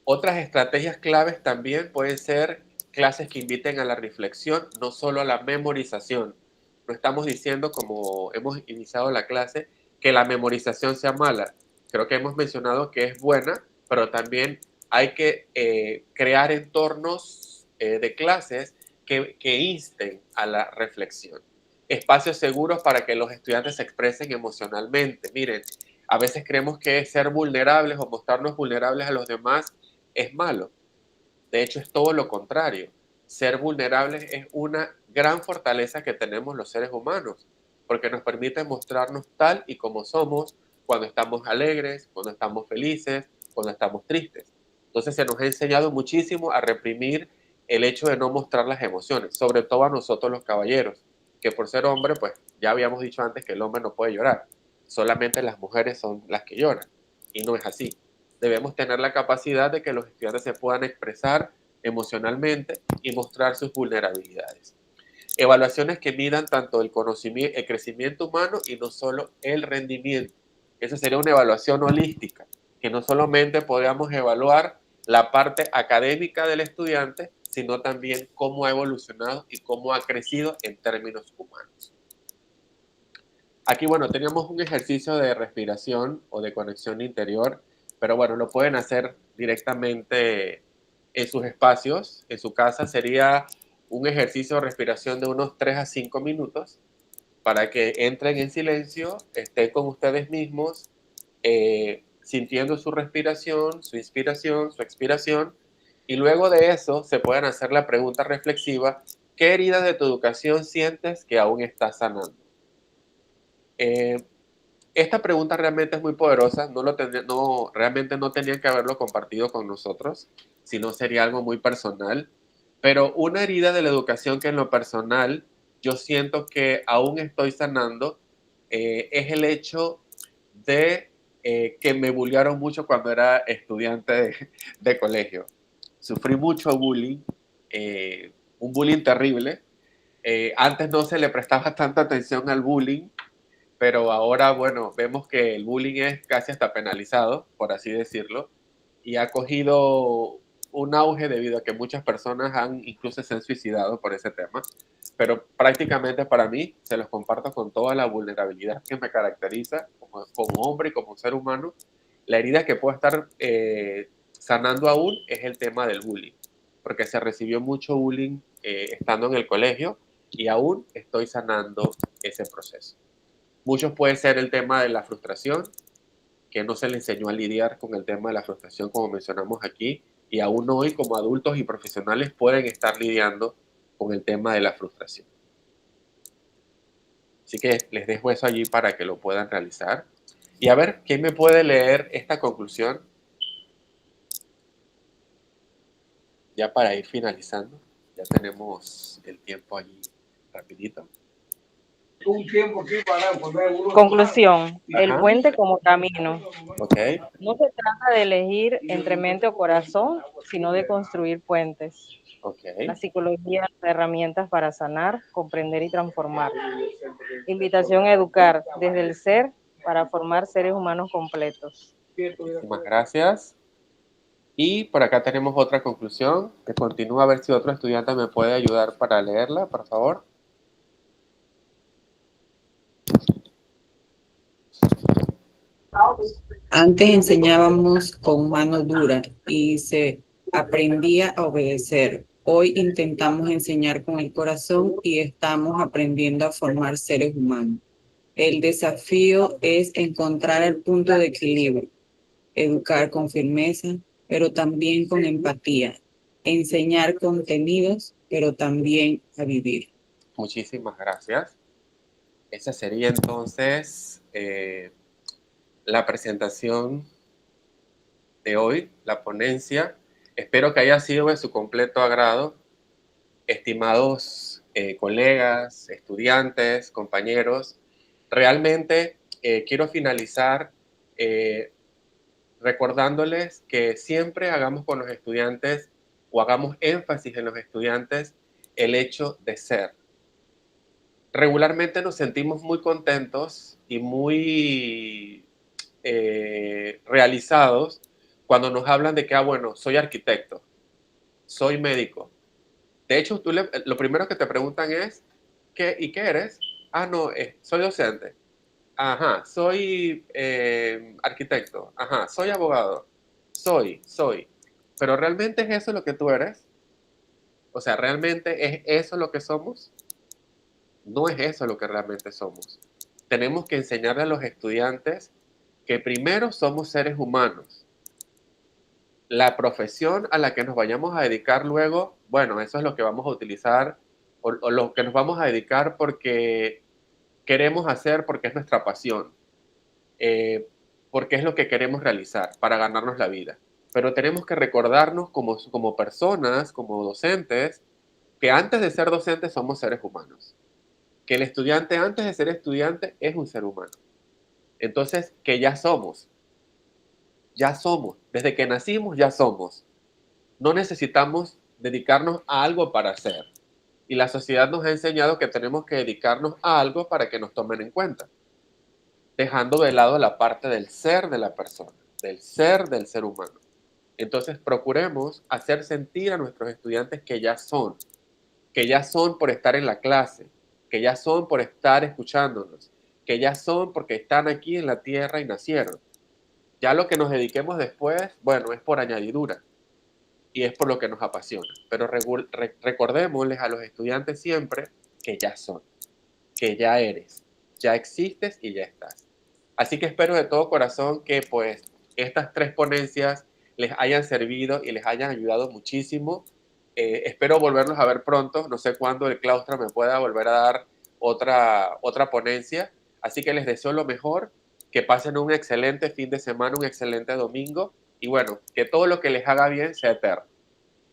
Otras estrategias claves también pueden ser clases que inviten a la reflexión, no solo a la memorización. No estamos diciendo, como hemos iniciado la clase, que la memorización sea mala. Creo que hemos mencionado que es buena, pero también hay que crear entornos de clases que insten a la reflexión. Espacios seguros para que los estudiantes se expresen emocionalmente. Miren, a veces creemos que ser vulnerables o mostrarnos vulnerables a los demás es malo. De hecho, es todo lo contrario. Ser vulnerables es una gran fortaleza que tenemos los seres humanos, porque nos permite mostrarnos tal y como somos cuando estamos alegres, cuando estamos felices, cuando estamos tristes. Entonces se nos ha enseñado muchísimo a reprimir el hecho de no mostrar las emociones, sobre todo a nosotros los caballeros, que por ser hombre, pues ya habíamos dicho antes que el hombre no puede llorar, solamente las mujeres son las que lloran, y no es así. Debemos tener la capacidad de que los estudiantes se puedan expresar emocionalmente y mostrar sus vulnerabilidades. Evaluaciones que midan tanto el conocimiento, el crecimiento humano y no solo el rendimiento. Esa sería una evaluación holística, que no solamente podamos evaluar la parte académica del estudiante, sino también cómo ha evolucionado y cómo ha crecido en términos humanos. Aquí, bueno, teníamos un ejercicio de respiración o de conexión interior, pero bueno, lo pueden hacer directamente en sus espacios, en su casa. Sería un ejercicio de respiración de unos 3 a 5 minutos para que entren en silencio, estén con ustedes mismos, sintiendo su respiración, su inspiración, su expiración, y luego de eso se pueden hacer la pregunta reflexiva: ¿qué heridas de tu educación sientes que aún estás sanando? Esta pregunta realmente es muy poderosa, realmente no tenían que haberlo compartido con nosotros, sino sería algo muy personal, pero una herida de la educación que en lo personal yo siento que aún estoy sanando es el hecho de que me bullearon mucho cuando era estudiante de colegio. Sufrí mucho bullying, un bullying terrible. Antes no se le prestaba tanta atención al bullying, pero ahora, bueno, vemos que el bullying es casi hasta penalizado, por así decirlo, y ha cogido un auge debido a que muchas personas incluso se han suicidado por ese tema. pero prácticamente para mí se los comparto con toda la vulnerabilidad que me caracteriza como hombre y como ser humano. La herida que puedo estar sanando aún es el tema del bullying, porque se recibió mucho bullying estando en el colegio y aún estoy sanando ese proceso. Muchos puede ser el tema de la frustración, que no se le enseñó a lidiar con el tema de la frustración como mencionamos aquí, y aún hoy como adultos y profesionales pueden estar lidiando con el tema de la frustración. Así que les dejo eso allí para que lo puedan realizar. Y a ver, ¿quién me puede leer esta conclusión? Ya para ir finalizando, ya tenemos el tiempo allí rapidito.
Conclusión, el
Ajá.
puente como camino.
Ok,
No se trata de elegir entre mente o corazón, sino de construir puentes.
ok.
La psicología da herramientas para sanar, comprender y transformar. Invitación a educar desde el ser para formar seres humanos completos.
Muchísimas gracias. Y por acá tenemos otra conclusión que continúa, a ver si otro estudiante me puede ayudar para leerla, por favor.
Antes enseñábamos con mano dura y se aprendía a obedecer. Hoy intentamos enseñar con el corazón y estamos aprendiendo a formar seres humanos. El desafío es encontrar el punto de equilibrio, educar con firmeza, pero también con empatía, enseñar contenidos, pero también a vivir.
Muchísimas gracias. Esa sería entonces la presentación de hoy, la ponencia. Espero que haya sido de su completo agrado. Estimados colegas, estudiantes, compañeros, realmente quiero finalizar recordándoles que siempre hagamos con los estudiantes o hagamos énfasis en los estudiantes el hecho de ser. Regularmente nos sentimos muy contentos y muy realizados cuando nos hablan de que, bueno, soy arquitecto, soy médico. De hecho, lo primero que te preguntan es, ¿y qué eres? Ah, no, soy docente. Ajá, soy arquitecto. Ajá, soy abogado. Soy. Pero ¿realmente es eso lo que tú eres? O sea, ¿realmente es eso lo que somos? No es eso lo que realmente somos. Tenemos que enseñarle a los estudiantes que primero somos seres humanos. La profesión a la que nos vayamos a dedicar luego, bueno, eso es lo que vamos a utilizar o lo que nos vamos a dedicar porque queremos hacer, porque es nuestra pasión, porque es lo que queremos realizar para ganarnos la vida. Pero tenemos que recordarnos como personas, como docentes, que antes de ser docentes somos seres humanos. Que el estudiante antes de ser estudiante es un ser humano. Entonces, que ya somos, desde que nacimos ya somos. No necesitamos dedicarnos a algo para hacer. Y la sociedad nos ha enseñado que tenemos que dedicarnos a algo para que nos tomen en cuenta, dejando de lado la parte del ser de la persona, del ser humano. Entonces, procuremos hacer sentir a nuestros estudiantes que ya son por estar en la clase, que ya son por estar escuchándonos, que ya son porque están aquí en la tierra y nacieron. Ya lo que nos dediquemos después, bueno, es por añadidura y es por lo que nos apasiona. Pero recordémosles a los estudiantes siempre que ya son, que ya eres, ya existes y ya estás. Así que espero de todo corazón que pues estas 3 ponencias les hayan servido y les hayan ayudado muchísimo. Espero volverlos a ver pronto. No sé cuándo el claustro me pueda volver a dar otra ponencia. Así que les deseo lo mejor, que pasen un excelente fin de semana, un excelente domingo. Y bueno, que todo lo que les haga bien sea eterno.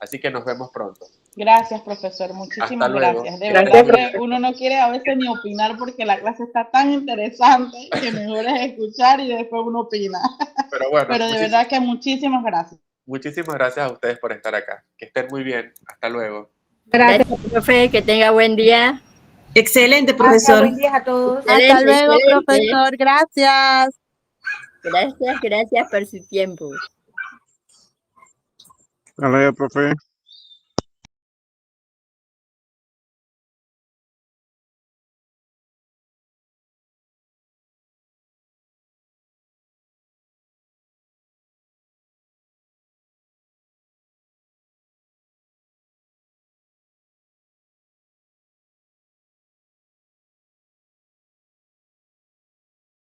Así que nos vemos pronto.
Gracias, profesor.
Hasta
Muchísimas
luego.
gracias. De
Gracias,
verdad que uno no quiere a veces ni opinar porque la clase está tan interesante que mejor es escuchar y después uno opina.
Pero bueno,
Pero de verdad que muchísimas gracias.
muchísimas gracias a ustedes por estar acá. Que estén muy bien. Hasta luego.
Gracias, profe, que tenga buen día.
Excelente,
Gracias,
profesor.
buen día a todos. Hasta
Excelente,
luego,
excelente.
profesor. Gracias.
Gracias por su tiempo.
Hasta luego, profe.